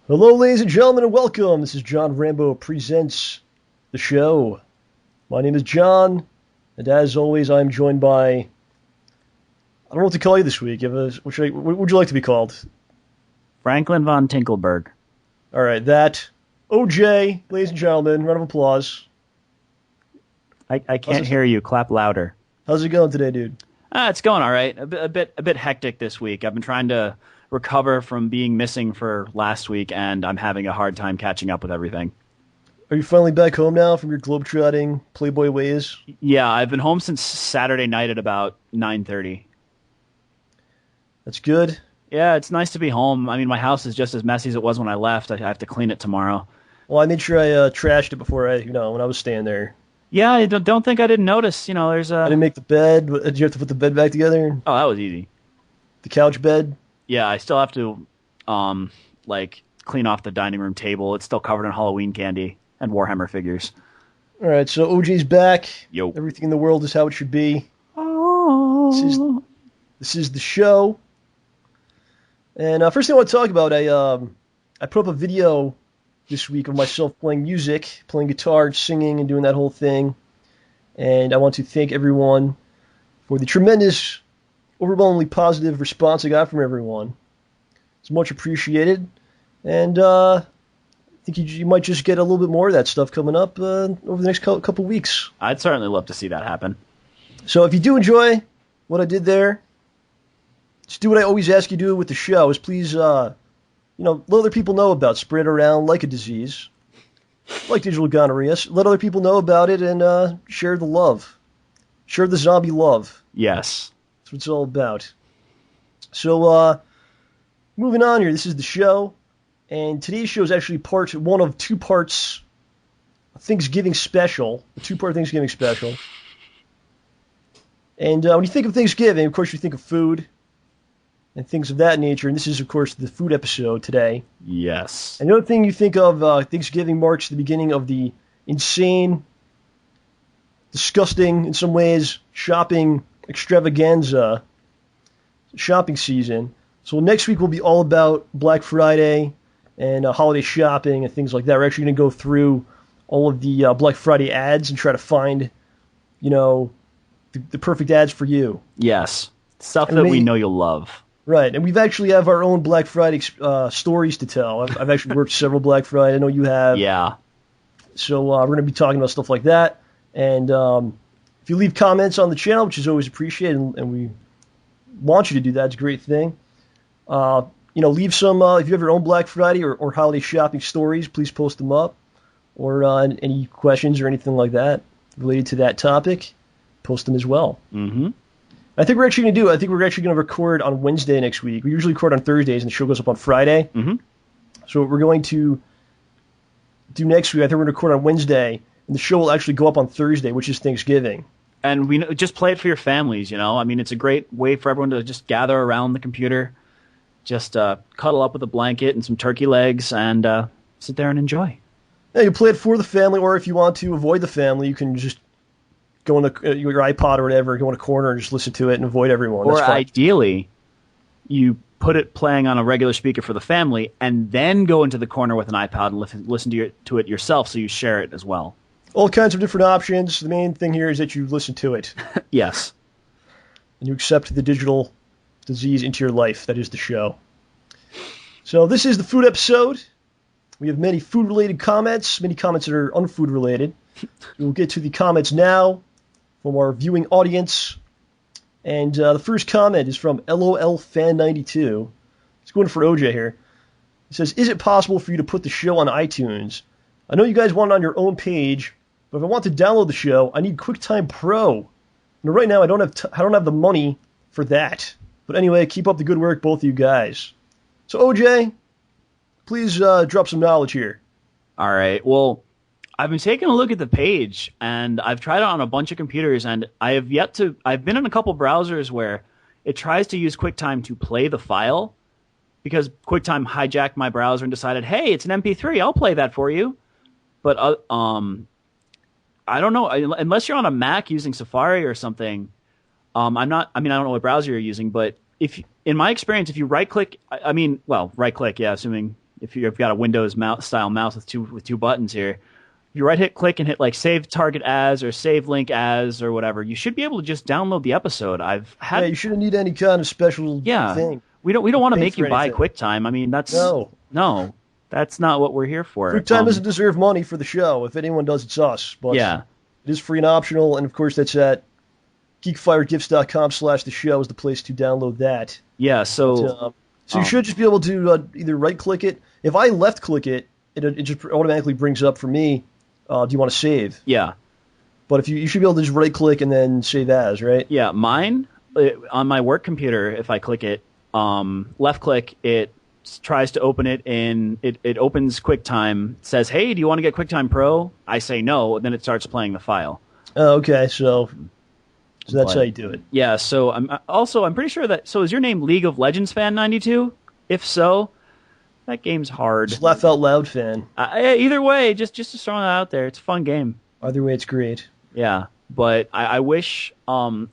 Hello, ladies and gentlemen, and welcome. This is John Rambo Presents the show. My name is John, and as always, I'm joined by... I don't know what to call you this week. What would you like to be called? Franklin von Tinkelberg. All right, that. OJ, ladies and gentlemen, round of applause. I can't hear you. Clap louder. How's it going today, dude? It's going all right. A bit hectic this week. I've been trying to recover from being missing for last week, and I'm having a hard time catching up with everything. Are you finally back home now from your globetrotting Playboy ways? Yeah, I've been home since Saturday night at about 9:30. That's good. Yeah, it's nice to be home. I mean, my house is just as messy as it was when I left. I have to clean it tomorrow. Well, I made sure I trashed it before when I was staying there. Yeah, I don't think I didn't notice. There's a... I didn't make the bed. Did you have to put the bed back together? Oh, that was easy. The couch bed? Yeah, I still have to, clean off the dining room table. It's still covered in Halloween candy and Warhammer figures. All right, so OJ's back. Yo. Everything in the world is how it should be. Oh. This is the show. And first thing I want to talk about, I put up a video this week of myself playing music, playing guitar, singing, and doing that whole thing. And I want to thank everyone for the tremendous, overwhelmingly positive response I got from everyone. It's much appreciated. And I think you might just get a little bit more of that stuff coming up over the next couple weeks. I'd certainly love to see that happen. So if you do enjoy what I did there, just do what I always ask you to do with the show, is please, let other people know about it. Spread it around like a disease, like digital gonorrhea. Let other people know about it and share the love. Share the zombie love. Yes. That's what it's all about. So, moving on here, this is the show, and today's show is actually part one of two parts Thanksgiving special, a two-part Thanksgiving special. And when you think of Thanksgiving, of course you think of food and things of that nature, and this is, of course, the food episode today. Yes. And the other thing you think of, Thanksgiving marks the beginning of the insane, disgusting, in some ways, shopping extravaganza, shopping season. So next week will be all about Black Friday and holiday shopping and things like that. We're actually going to go through all of the Black Friday ads and try to find, the perfect ads for you. Yes. Stuff that we know you'll love. Right, and we've actually have our own Black Friday stories to tell. I've actually worked several Black Friday. I know you have. Yeah. So we're going to be talking about stuff like that. And if you leave comments on the channel, which is always appreciated, and we want you to do that, it's a great thing. Leave some, if you have your own Black Friday or holiday shopping stories, please post them up. Or any questions or anything like that related to that topic, post them as well. Mm-hmm. I think we're actually going to record on Wednesday next week. We usually record on Thursdays, and the show goes up on Friday. Mm-hmm. So what we're going to do next week, I think we're going to record on Wednesday, and the show will actually go up on Thursday, which is Thanksgiving. And just play it for your families, I mean, it's a great way for everyone to just gather around the computer, just cuddle up with a blanket and some turkey legs, and sit there and enjoy. Yeah, you play it for the family, or if you want to avoid the family, you can just go on your iPod or whatever, go in a corner and just listen to it and avoid everyone. Or ideally, you put it playing on a regular speaker for the family, and then go into the corner with an iPod and listen to it yourself, so you share it as well. All kinds of different options. The main thing here is that you listen to it. Yes. And you accept the digital disease into your life. That is the show. So this is the food episode. We have many food-related comments, many comments that are unfood-related. We'll get to the comments now from our viewing audience. And the first comment is from LOLFan92. It's going for OJ here. It says, is it possible for you to put the show on iTunes? I know you guys want it on your own page, but if I want to download the show, I need QuickTime Pro. And right now, I don't have the money for that. But anyway, keep up the good work, both of you guys. So OJ, please drop some knowledge here. All right. Well, I've been taking a look at the page, and I've tried it on a bunch of computers, and I've been in a couple browsers where it tries to use QuickTime to play the file, because QuickTime hijacked my browser and decided, hey, it's an MP3, I'll play that for you. But I don't know, unless you're on a Mac using Safari or something, I don't know what browser you're using, but in my experience, if you right-click, right-click, yeah, assuming if you've got a Windows style mouse with two buttons here, you right click and hit like save target as or save link as or whatever, you should be able to just download the episode. You shouldn't need any kind of special thing. We don't want to make you buy QuickTime. I mean, no, that's not what we're here for. QuickTime doesn't deserve money for the show. If anyone does, it's us. But it is free and optional, and of course that's at geekfiregifts.com/the show is the place to download that. Yeah, so you should just be able to either right click it. If I left click it, it just automatically brings up for me. Do you want to save? Yeah. But if you should be able to just right click and then save as, right? Yeah, mine on my work computer, if I click it, left click, it tries to open it in it opens QuickTime, says, "Hey, do you want to get QuickTime Pro?" I say no, then it starts playing the file. Oh, okay, so that's how you do it. Yeah, so I'm pretty sure that. So is your name League of Legends fan 92? If so, that game's hard. Just laugh out loud fan. Either way, just throwing that out there. It's a fun game. Either way, it's great. Yeah, but I wish I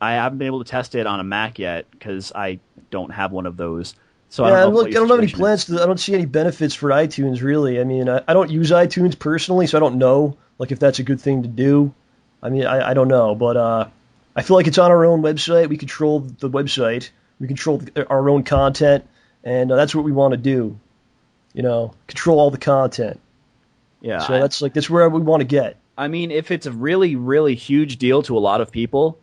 haven't been able to test it on a Mac yet because I don't have one of those. So I don't have any plans to. I don't see any benefits for iTunes really. I mean, I don't use iTunes personally, so I don't know if that's a good thing to do. I mean, I don't know, but I feel like it's on our own website. We control the website. We control our own content, and that's what we want to do. Control all the content. Yeah. So that's where we want to get. I mean, if it's a really, really huge deal to a lot of people,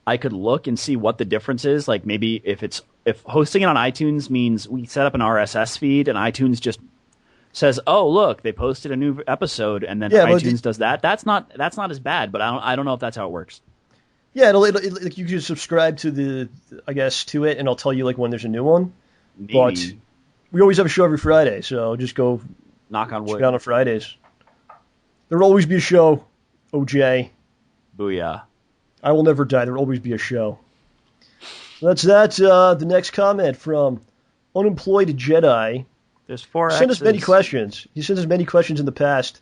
I could look and see what the difference is. Like maybe if hosting it on iTunes means we set up an RSS feed and iTunes just says, "Oh, look, they posted a new episode," and then iTunes does that. That's not as bad, but I don't know if that's how it works. Yeah, you can subscribe to to it, and it'll tell you when there's a new one. Maybe. But we always have a show every Friday, so just go knock on wood. Check out on Fridays. There will always be a show, OJ. Booyah. I will never die. There will always be a show. So that's that. The next comment from Unemployed Jedi. There's 4 X's. Send us many questions. He sends us many questions in the past.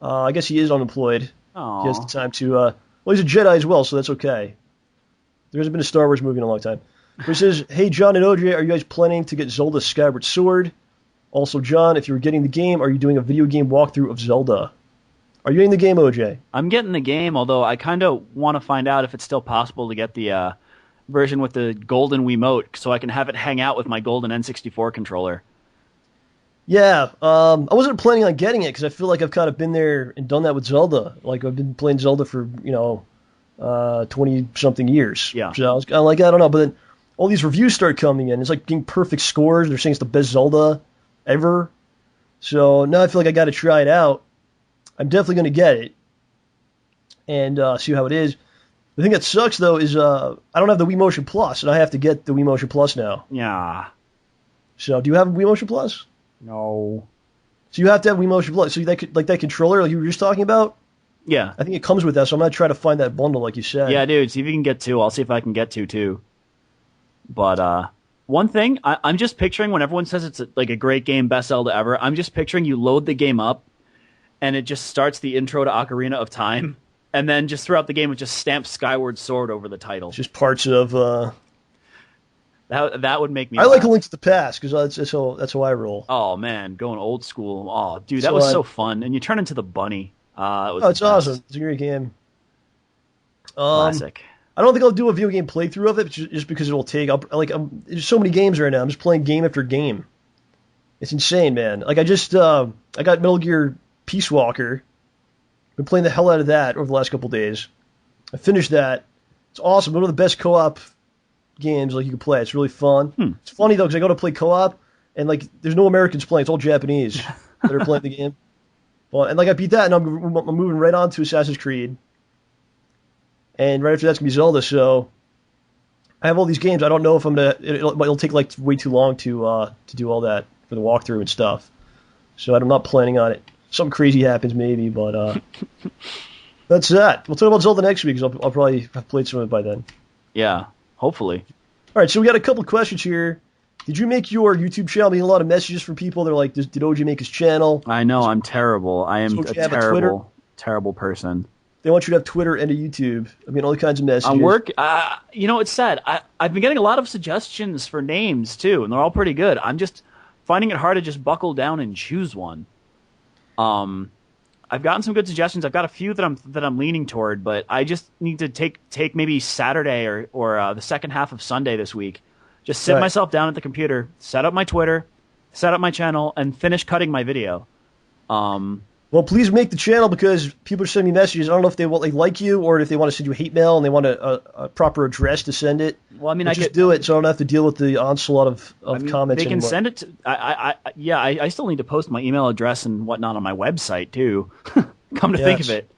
I guess he is unemployed. Aww. He has the time to... well, he's a Jedi as well, so that's okay. There hasn't been a Star Wars movie in a long time. But he says, "Hey, John and OJ, are you guys planning to get Zelda Skyward Sword? Also, John, if you were getting the game, are you doing a video game walkthrough of Zelda? Are you getting the game, OJ?" I'm getting the game, although I kind of want to find out if it's still possible to get the version with the golden Wiimote so I can have it hang out with my golden N64 controller. Yeah, I wasn't planning on getting it because I feel like I've kind of been there and done that with Zelda. Like, I've been playing Zelda for, 20-something years. Yeah. So I was kind of like, I don't know. But then all these reviews start coming in. It's like getting perfect scores. They're saying it's the best Zelda ever. So now I feel like I got to try it out. I'm definitely going to get it and see how it is. The thing that sucks, though, is I don't have the Wii Motion Plus, and I have to get the Wii Motion Plus now. Yeah. So do you have Wii Motion Plus? No. So you have to have Wii Motion Plus. So that controller like you were just talking about? Yeah. I think it comes with that, so I'm going to try to find that bundle like you said. Yeah, dude, see if you can get 2. I'll see if I can get 2, too. But one thing, I'm just picturing when everyone says it's a great game, best Zelda ever, I'm just picturing you load the game up, and it just starts the intro to Ocarina of Time, and then just throughout the game it just stamps Skyward Sword over the title. Just parts of... That would make me I laugh. like A Link to the Past, because that's how I roll. Oh, man, going old school. Oh, dude, that was so fun. And you turn into the bunny. It's awesome. It's a great game. Classic. I don't think I'll do a video game playthrough of it, just because it'll take... there's so many games right now. I'm just playing game after game. It's insane, man. Like, I got Metal Gear Peace Walker. Been playing the hell out of that over the last couple days. I finished that. It's awesome. One of the best co-op games you can play. It's really fun. It's funny, though, because I go to play co-op, and, there's no Americans playing. It's all Japanese that are playing the game. Well, and, I beat that, and I'm moving right on to Assassin's Creed. And right after that's going to be Zelda, so I have all these games. I don't know if I'm going to... It'll take, way too long to do all that for the walkthrough and stuff. So I'm not planning on it. Something crazy happens, maybe, but that's that. We'll talk about Zelda next week, because I'll probably have played some of it by then. Yeah, hopefully. All right, so we got a couple of questions here. Did you make your YouTube channel? Getting a lot of messages from people. They're like, did OJ make his channel? I know, I'm terrible. I am a terrible person. They want you to have Twitter and a YouTube. I mean, all kinds of messages. It's sad. I've been getting a lot of suggestions for names, too, and they're all pretty good. I'm just finding it hard to just buckle down and choose one. I've gotten some good suggestions. I've got a few that I'm leaning toward, but I just need to take maybe Saturday or the second half of Sunday this week. Just sit myself down at the computer, set up my Twitter, set up my channel, and finish cutting my video. Well, please make the channel because people are sending me messages. I don't know if they like you or if they want to send you hate mail and they want a proper address to send it. Well, I mean, I just do it so I don't have to deal with the onslaught of comments. They can send it to. I still need to post my email address and whatnot on my website too. Come to think of it.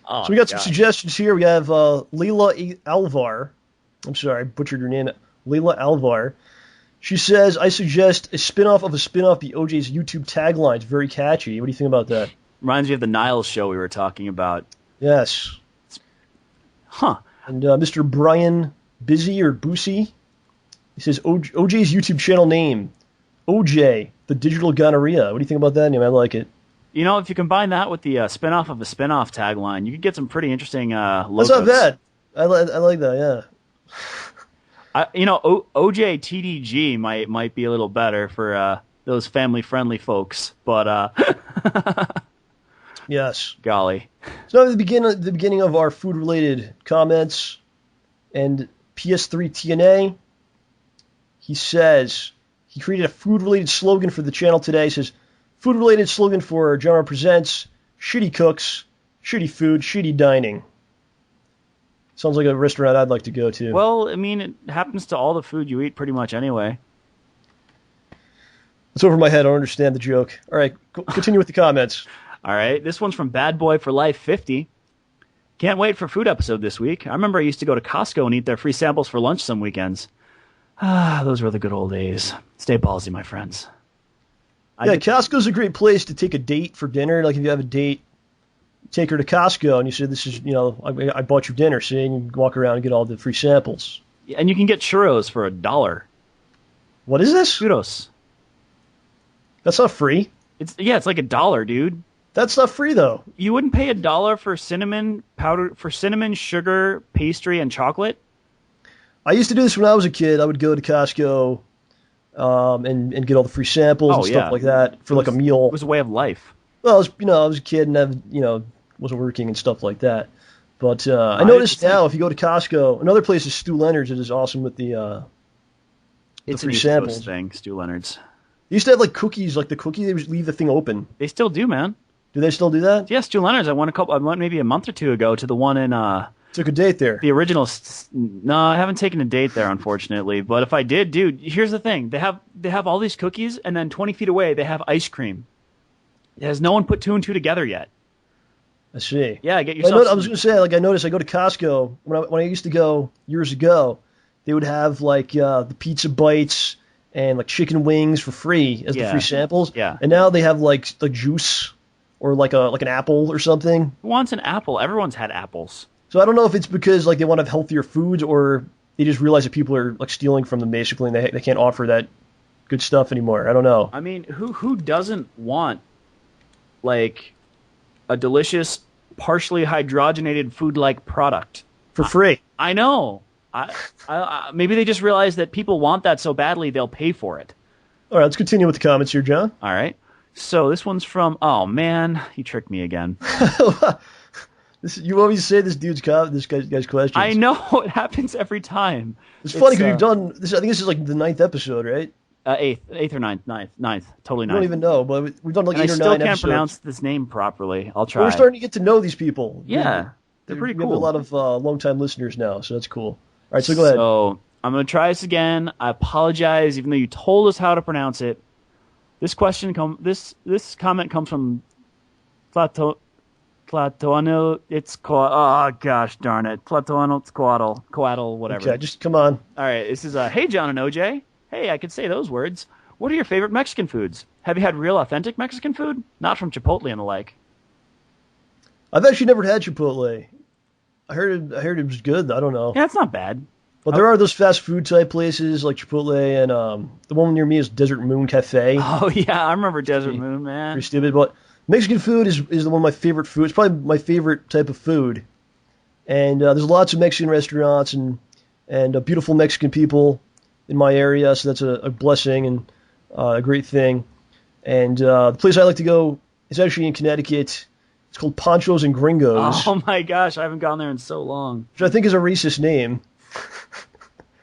Oh, so we got some suggestions here. We have Leila Alvar. I'm sorry, I butchered your name. Leila Alvar. She says, I suggest a spin-off of a spin-off be OJ's YouTube tagline. It's very catchy. What do you think about that? Reminds me of the Niles show we were talking about. Yes. Huh. And Mr. Brian Busy or Boosie, he says, OJ's YouTube channel name, OJ, the Digital Gonorrhea. What do you think about that name? I like it. You know, if you combine that with the spin-off of a spin-off tagline, you could get some pretty interesting logos. That's not bad. I like that, yeah. OJ TDG might be a little better for those family-friendly folks, but yes, golly. So at the beginning of our food-related comments, and PS3 TNA, he says he created a food-related slogan for the channel today. He says, food-related slogan for JohnRamboPresents: shitty cooks, shitty food, shitty dining. Sounds like a restaurant I'd like to go to. Well, I mean, it happens to all the food you eat pretty much anyway. It's over my head. I don't understand the joke. All right, continue with the comments. All right, this one's from Bad Boy for Life 50. Can't wait for food episode this week. I remember I used to go to Costco and eat their free samples for lunch some weekends. Those were the good old days. Stay ballsy, my friends. Costco's a great place to take a date for dinner. Like if you have a date, take her to Costco and you say, this is, I bought you dinner, see, and you walk around and get all the free samples. And you can get churros for $1. What is this? Churros. That's not free. It's like $1, dude. That's not free though. You wouldn't pay $1 for cinnamon powder, for cinnamon, sugar, pastry, and chocolate? I used to do this when I was a kid. I would go to Costco and get all the free samples and stuff like that for like a meal. It was a way of life. Well, I was a kid and wasn't working and stuff like that. But I noticed now if you go to Costco, another place is Stu Leonard's that is awesome with the free samples thing. Stu Leonard's. They used to have like cookies, like the cookie they would leave the thing open. They still do, man. Do they still do that? Yeah, Stu Leonard's. I went maybe a month or two ago to the one in. Took a date there. The original. No, I haven't taken a date there, unfortunately. But if I did, dude, here's the thing: they have all these cookies, and then 20 feet away they have ice cream. Has no one put two and two together yet? I see. Yeah, get yourself. I was going to say, like, I noticed I go to Costco when I used to go years ago. They would have like the pizza bites and like chicken wings for free as the free samples. Yeah. And now they have like juice or like an apple or something. Who wants an apple? Everyone's had apples. So I don't know if it's because like they want to have healthier foods or they just realize that people are like stealing from them basically and they can't offer that good stuff anymore. I don't know. I mean, who doesn't want like a delicious, partially hydrogenated food-like product for free? I know. I maybe they just realize that people want that so badly they'll pay for it. All right, let's continue with the comments here, John. All right. So this one's from. Oh man, he tricked me again. You always say this guy's questions. I know it happens every time. It's funny because we've done this. I think this is like the 9th episode, right? Eighth or ninth, totally ninth. I don't even know, but we've done like 8 or 9 episodes. I still can't pronounce this name properly. I'll try. Well, we're starting to get to know these people. Yeah, they're pretty cool. We have a lot of long-time listeners now, so that's cool. All right, so go ahead. So I'm going to try this again. I apologize, even though you told us how to pronounce it. This comment comes from Platono. It's oh gosh darn it, Platono Coatl, whatever. Okay, just come on. All right, this is hey John and OJ. Hey, I could say those words. What are your favorite Mexican foods? Have you had real authentic Mexican food? Not from Chipotle and the like. I've actually never had Chipotle. I heard it was good. I don't know. Yeah, it's not bad. But there are those fast food type places like Chipotle and the one near me is Desert Moon Cafe. Oh yeah, I remember Desert Moon, man. Pretty stupid, but Mexican food is one of my favorite foods. It's probably my favorite type of food. And there's lots of Mexican restaurants and beautiful Mexican people in my area, so that's a blessing. And a great thing. And the place I like to go is actually in Connecticut. It's called Ponchos and Gringos, Oh my gosh, I haven't gone there in so long. which I think is a racist name.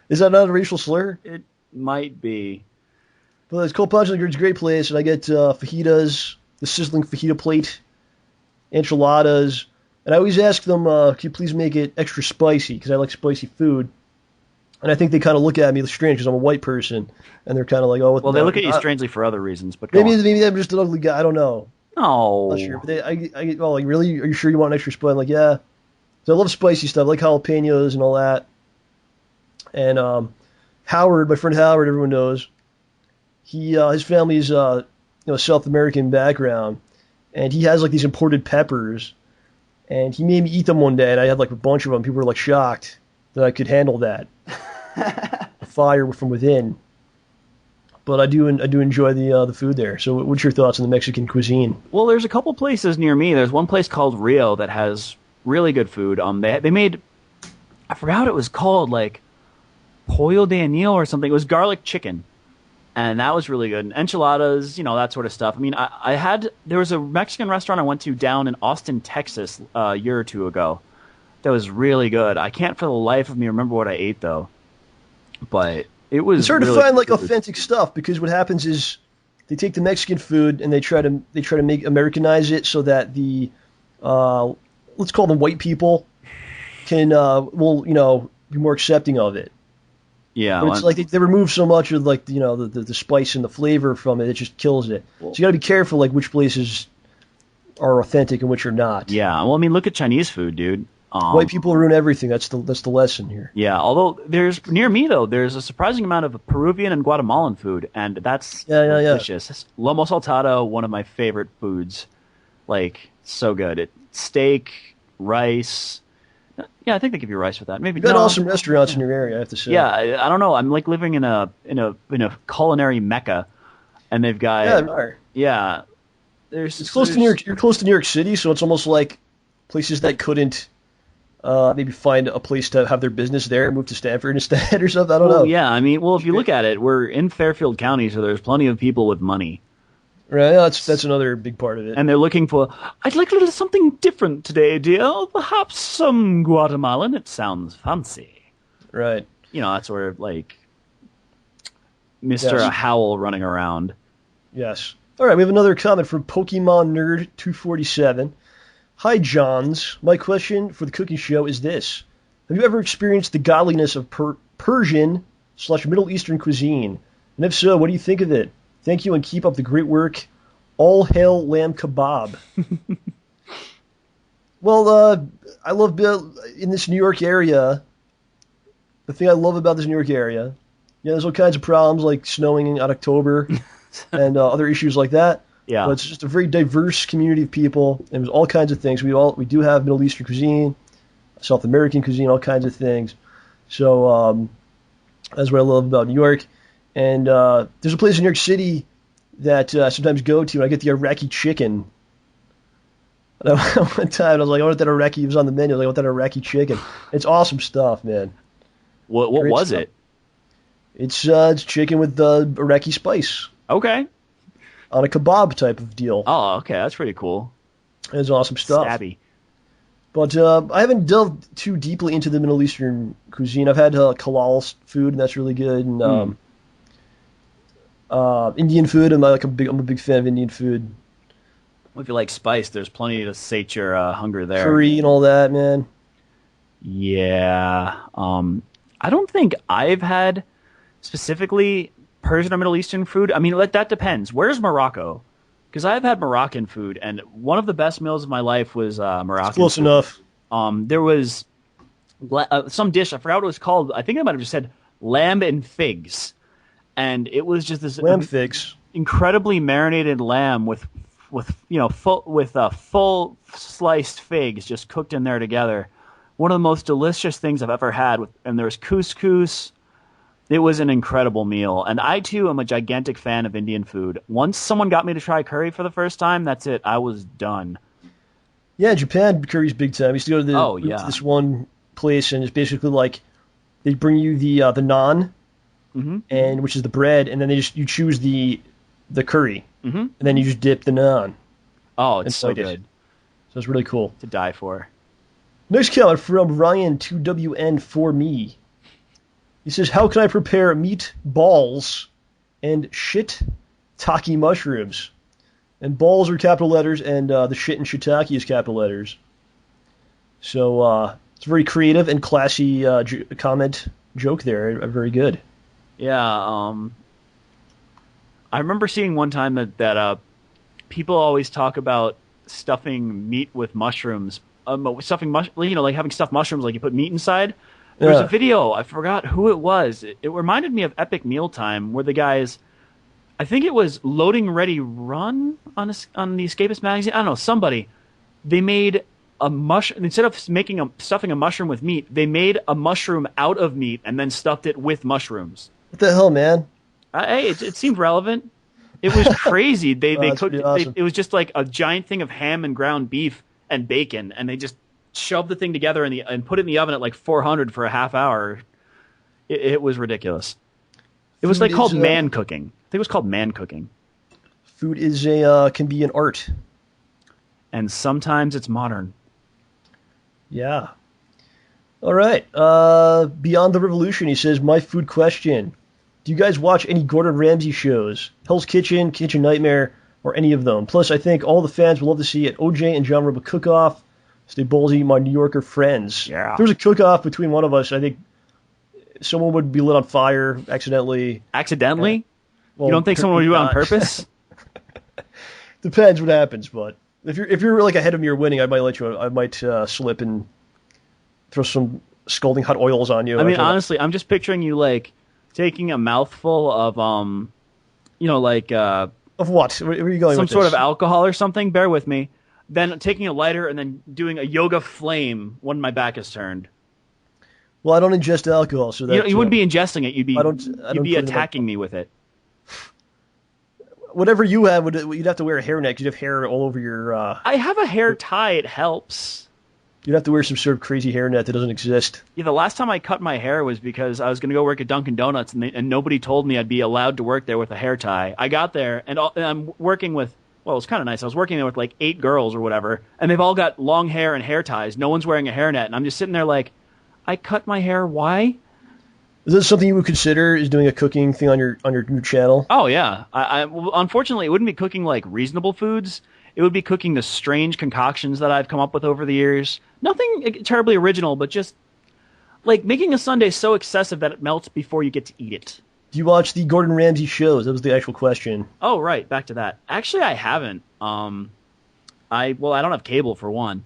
Is that not a racial slur? It might be. But it's called Ponchos and Gringos. It's a great place, and I get fajitas, the sizzling fajita plate, enchiladas, and I always ask them, can you please make it extra spicy, because I like spicy food. And I think they kind of look at me strange because I'm a white person, and they're kind of like, "Oh, what Well, the they look at you strangely for other reasons, but go on. maybe I'm just an ugly guy. I don't know. No. I'm not sure. But I get, oh, like, really? Are you sure you want an extra spice?" I'm like, yeah. So I love spicy stuff. I like jalapenos and all that. And Howard, my friend Howard, everyone knows, his family's South American background, and he has like these imported peppers, and he made me eat them one day, and I had like a bunch of them. People were like shocked that I could handle that. Fire from within. But I do enjoy the food there. So what's your thoughts on the Mexican cuisine? Well, there's a couple places near me. There's one place called Rio that has really good food. They made, I forgot what it was called, like pollo de anil or something. It was garlic chicken, and that was really good. And enchiladas, that sort of stuff. I mean, there was a Mexican restaurant I went to down in Austin, Texas, a year or two ago. That was really good. I can't for the life of me remember what I ate though, but it was. It's hard really to find like good. authentic stuff because what happens is they take the Mexican food and they try to make Americanize it so that the let's call them white people can be more accepting of it. Yeah, But it's like they remove so much of like the spice and the flavor from it. It just kills it. So you got to be careful like which places are authentic and which are not. Yeah, well, I mean, look at Chinese food, dude. White people ruin everything. That's the lesson here. Yeah, although near me though, there's a surprising amount of Peruvian and Guatemalan food, and that's delicious. Lomo saltado, one of my favorite foods. Like, so good. Steak, rice. Yeah, I think they give you rice with that. Maybe You've got awesome restaurants in your area, I have to say. Yeah, I don't know. I'm like living in a culinary mecca, and they've got It's close to New York. You're close to New York City, so it's almost like places that couldn't maybe find a place to have their business there and move to Stanford instead or something. I don't know. Yeah, I mean, if you look at it, we're in Fairfield County, so there's plenty of people with money. Right, yeah, that's another big part of it. And they're looking for, I'd like a little something different today, dear. Perhaps some Guatemalan. It sounds fancy. Right. That sort of like Mr. Howell running around. Yes. All right, we have another comment from Pokemon Nerd 247. Hi, Johns. My question for the cooking show is this. Have you ever experienced the godliness of Persian/Middle Eastern cuisine? And if so, what do you think of it? Thank you and keep up the great work. All hail lamb kebab. Well, I love in this New York area. The thing I love about this New York area, there's all kinds of problems like snowing in October and other issues like that. Yeah, but it's just a very diverse community of people, and there's all kinds of things. We do have Middle Eastern cuisine, South American cuisine, all kinds of things. So that's what I love about New York. And there's a place in New York City that I sometimes go to, and I get the Iraqi chicken. And one time, I was like, I want that Iraqi. It was on the menu. I was like, I want that Iraqi chicken. It's awesome stuff, man. What was it? It's chicken with Iraqi spice. Okay. On a kebab type of deal. Oh, okay. That's pretty cool. It's awesome stuff. Stabby. But I haven't delved too deeply into the Middle Eastern cuisine. I've had halal food, and that's really good. And Indian food, I'm a big fan of Indian food. Well, if you like spice, there's plenty to sate your hunger there. Curry and all that, man. Yeah. I don't think I've had specifically Persian or Middle Eastern food. I mean, that depends. Where's Morocco? Because I've had Moroccan food, and one of the best meals of my life was Moroccan. It's close food. enough. There was some dish, I forgot what it was called. I think I might have just said lamb and figs. And it was just this lamb figs, incredibly marinated lamb with full sliced figs just cooked in there together. One of the most delicious things I've ever had. And there was couscous. It was an incredible meal. And I too am a gigantic fan of Indian food. Once someone got me to try curry for the first time, that's it. I was done. Yeah, Japan curry's big time. We used to go to this one place, and it's basically like they bring you the naan. and which is the bread, and then you choose the curry, and then you just dip the naan. Oh, it's so good. So it's really cool. To die for. Next comment from Ryan2WN for me. He says, "How can I prepare meat balls and shiitake mushrooms?" And balls are capital letters, and the shit and shiitake is capital letters. So it's a very creative and classy comment joke there. Very good. Yeah. I remember seeing one time that people always talk about stuffing meat with mushrooms. Like having stuffed mushrooms, like you put meat inside. There's a video, I forgot who it was. It reminded me of Epic Mealtime, where the guys, I think it was Loading Ready Run on the Escapist magazine. I don't know, somebody. They made a mushroom, instead of stuffing a mushroom with meat, they made a mushroom out of meat and then stuffed it with mushrooms. What the hell, man? Hey, it seemed relevant. It was crazy. They cooked. Awesome. It was just like a giant thing of ham and ground beef and bacon, and they just shoved the thing together and put it in the oven at like 400 for a half hour. It was ridiculous. It was called man cooking. I think it was called man cooking. Food is can be an art, and sometimes it's modern. Yeah. All right. Beyond the Revolution, he says, "My food question: do you guys watch any Gordon Ramsay shows? Hell's Kitchen, Kitchen Nightmare, or any of them? Plus, I think all the fans would love to see an OJ and John Rambo cook-off. Stay ballsy, my New Yorker friends." Yeah. If there was a cook-off between one of us, I think someone would be lit on fire accidentally. Accidentally? Well, you don't think someone would do it on purpose? Depends what happens, but if you're like ahead of me or winning, I might slip and throw some scalding hot oils on you. I mean, honestly, I'm just picturing you like taking a mouthful of of what? Where are you going? Some sort of alcohol or something. Bear with me. Then taking a lighter and then doing a yoga flame when my back is turned. Well, I don't ingest alcohol, so that you wouldn't be ingesting it. You'd be attacking me with it. Whatever you have, you'd have to wear a hairnet because you'd have hair all over your... I have a hair tie. It helps. You'd have to wear some sort of crazy hairnet that doesn't exist. Yeah, the last time I cut my hair was because I was going to go work at Dunkin' Donuts, and nobody told me I'd be allowed to work there with a hair tie. I got there, and I'm working with... Well, it was kind of nice. I was working there with like 8 girls or whatever, and they've all got long hair and hair ties. No one's wearing a hairnet, and I'm just sitting there like, I cut my hair. Why? Is this something you would consider is doing a cooking thing on your new channel? Oh yeah. Unfortunately, it wouldn't be cooking like reasonable foods. It would be cooking the strange concoctions that I've come up with over the years. Nothing terribly original, but just like making a sundae so excessive that it melts before you get to eat it. Do you watch the Gordon Ramsay shows? That was the actual question. Oh, right. Back to that. Actually, I haven't. I don't have cable for one.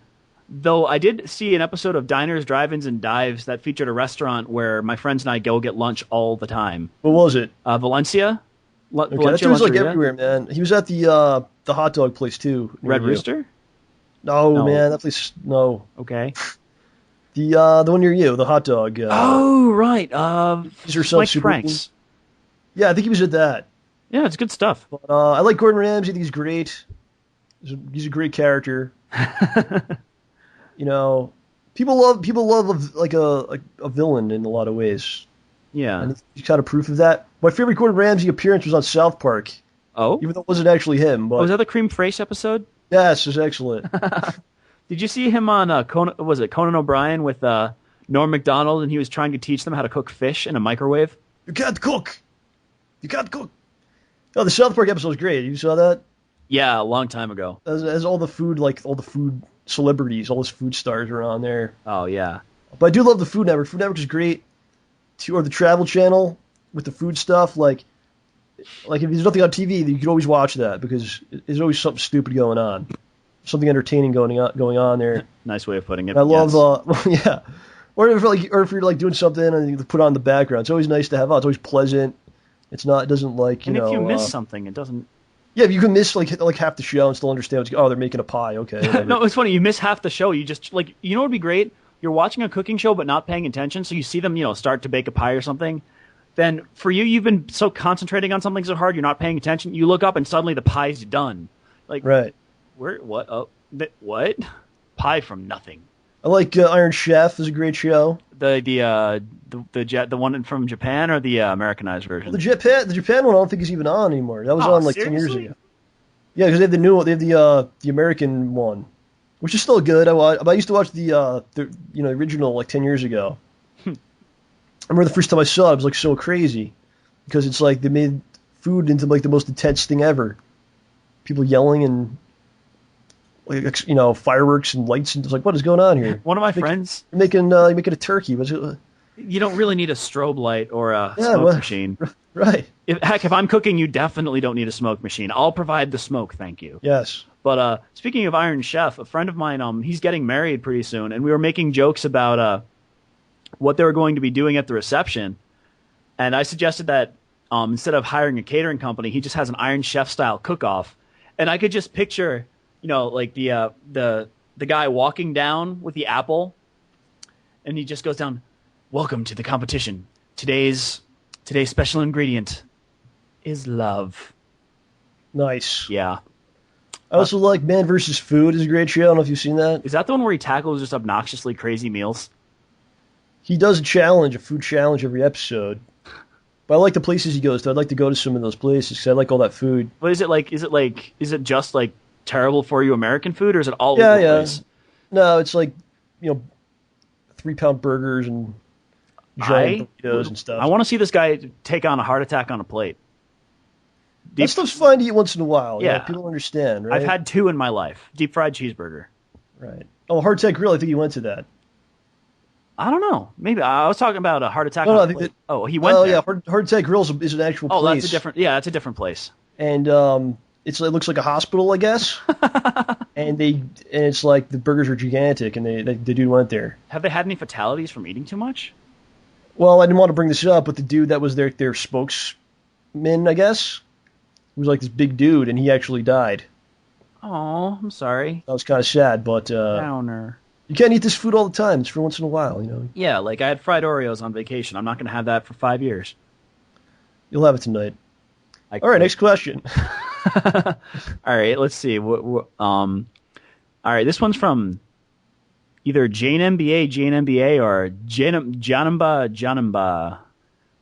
Though I did see an episode of Diners, Drive-Ins, and Dives that featured a restaurant where my friends and I go get lunch all the time. What was it? Valencia. Okay, that was like everywhere, man. He was at the hot dog place too. Red Rooster? No, man, that place. No. Okay. The one near you, the hot dog. Oh, right. Mike Frank's. Yeah, I think he was at that. Yeah, it's good stuff. But, I like Gordon Ramsay. I think he's great. He's a great character. You know, people love like a villain in a lot of ways. Yeah, and he's kind of proof of that. My favorite Gordon Ramsay appearance was on South Park. Oh, even though it wasn't actually him. But was that the Cream Fraiche episode? Yes, it was excellent. Did you see him on Conan O'Brien with Norm Macdonald, and he was trying to teach them how to cook fish in a microwave? You can't cook. You can't cook. Oh, the South Park episode was great. You saw that? Yeah, a long time ago. As all the food, like all the food celebrities, all those food stars were on there. Oh, yeah. But I do love the Food Network. Food Network is great. Or the Travel Channel with the food stuff. Like if there's nothing on TV, you can always watch that because there's always something stupid going on. Something entertaining going on there. Nice way of putting it. And I love, yeah. Or if you're like doing something and you put on the background, it's always nice to have on. It's always pleasant. It's not. It doesn't like you know. And if you miss something, it doesn't. Yeah, you can miss like half the show and still understand. They're making a pie. Okay. No, it's funny. You miss half the show. You just what would be great. You're watching a cooking show but not paying attention, so you see them start to bake a pie or something. Then for you've been so concentrating on something so hard, you're not paying attention. You look up and suddenly the pie's done. Like right. What? Oh, what? Pie from nothing. I like Iron Chef is a great show. The one from Japan or the Americanized Well, version? the Japan one I don't think is even on anymore. That was Oh, on like 10 years seriously? ago. Yeah, because they have the new one. They have the American one, which is still good. I used to watch the original like 10 years ago. I remember the first time I saw it, I was like so crazy because it's like they made food into like the most intense thing ever. People yelling and like fireworks and lights and it's like what is going on here? One of my friends. You're making a turkey. What's it? You don't really need a strobe light or a Yeah, smoke well, machine. Right. If I'm cooking, you definitely don't need a smoke machine. I'll provide the smoke, thank you. Yes. But speaking of Iron Chef, a friend of mine, he's getting married pretty soon, and we were making jokes about what they were going to be doing at the reception. And I suggested that instead of hiring a catering company, he just has an Iron Chef style cook-off. And I could just picture, like the guy walking down with the apple, and he just goes down. Welcome to the competition. Today's special ingredient is love. Nice. Yeah. I also like Man vs. Food is a great show. I don't know if you've seen that. Is that the one where he tackles just obnoxiously crazy meals? He does a food challenge every episode. But I like the places he goes to. I'd like to go to some of those places because I like all that food. But is it just like terrible for you American food, or is it all over the place? No, it's like, 3-pound burgers and giant burritos and stuff. I want to see this guy take on a heart attack on a plate. That stuff's fine to eat once in a while. Yeah. People understand, right? I've had 2 in my life. Deep fried cheeseburger. Right. Oh, Heart Attack Grill, I think he went to that. I don't know. Maybe I was talking about a heart attack No, on I a think plate. that, He went there. yeah, Heart Attack Grill is an actual place. That's a different place. And it looks like a hospital, I guess. and it's like the burgers are gigantic, and the dude went there. Have they had any fatalities from eating too much? Well, I didn't want to bring this up, but the dude that was their spokesman, I guess, was like this big dude, and he actually died. Oh, I'm sorry. That was kind of sad, but Downer. you can't eat this food all the time. It's for once in a while, Yeah, like I had fried Oreos on vacation. I'm not going to have that for 5 years. You'll have it tonight. All right, next question. All right, let's see. All right, this one's from either Jane MBA, or Janamba.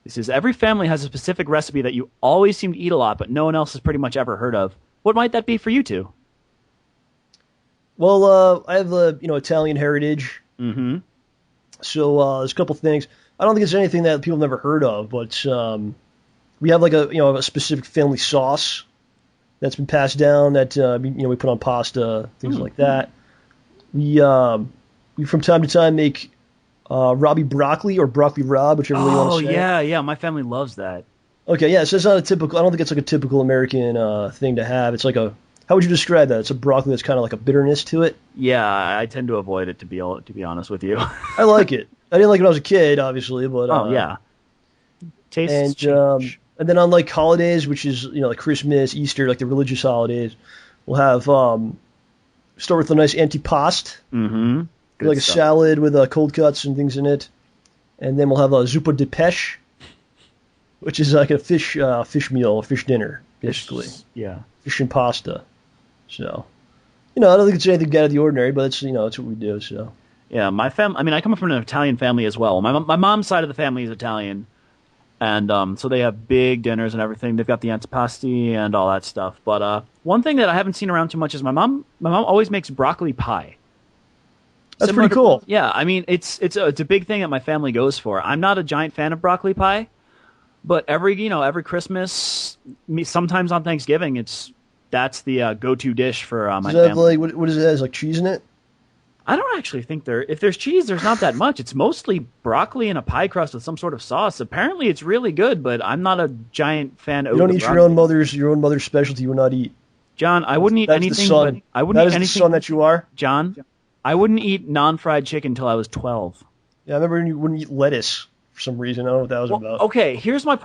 This is, every family has a specific recipe that you always seem to eat a lot, but no one else has pretty much ever heard of. What might that be for you two? Well, I have Italian heritage. Mm-hmm. So there's a couple things. I don't think it's anything that people have never heard of, but we have like a specific family sauce that's been passed down that we put on pasta, things like that. We from time to time make Robbie broccoli or broccoli Rob, whichever way you want to say. Oh yeah, my family loves that. Okay, yeah, so it's not a typical. I don't think it's like a typical American thing to have. It's like a. How would you describe that? It's a broccoli that's kind of like a bitterness to it. Yeah, I tend to avoid it to be honest with you. I like it. I didn't like it when I was a kid, obviously, but yeah, tastes and change. and then on like holidays, which is like Christmas, Easter, like the religious holidays, we'll have start with a nice antipasto, Mm-hmm. like a salad with cold cuts and things in it, and then we'll have a zuppa de pêche, which is like a fish meal, a fish dinner, basically. Yeah, fish and pasta. So, I don't think it's anything out of the ordinary, but it's it's what we do. So. Yeah, my family. I mean, I come from an Italian family as well. My mom's side of the family is Italian, and so they have big dinners and everything. They've got the antipasti and all that stuff. But one thing that I haven't seen around too much is my mom. My mom always makes broccoli pie. That's pretty cool. Yeah, I mean, it's a big thing that my family goes for. I'm not a giant fan of broccoli pie, but every Christmas, sometimes on Thanksgiving, that's the go-to dish for my Does it family. have what does it have? Is like cheese in it? I don't actually think if there's cheese, there's not that much. It's mostly broccoli and a pie crust with some sort of sauce. Apparently, it's really good, but I'm not a giant fan of. You don't eat your own mother's specialty. You will not eat. John, I wouldn't eat anything. I wouldn't eat anything. The son that you are, John. I wouldn't eat non-fried chicken until I was 12. Yeah, I remember when you wouldn't eat lettuce for some reason. I don't know what that was about. Okay, here's my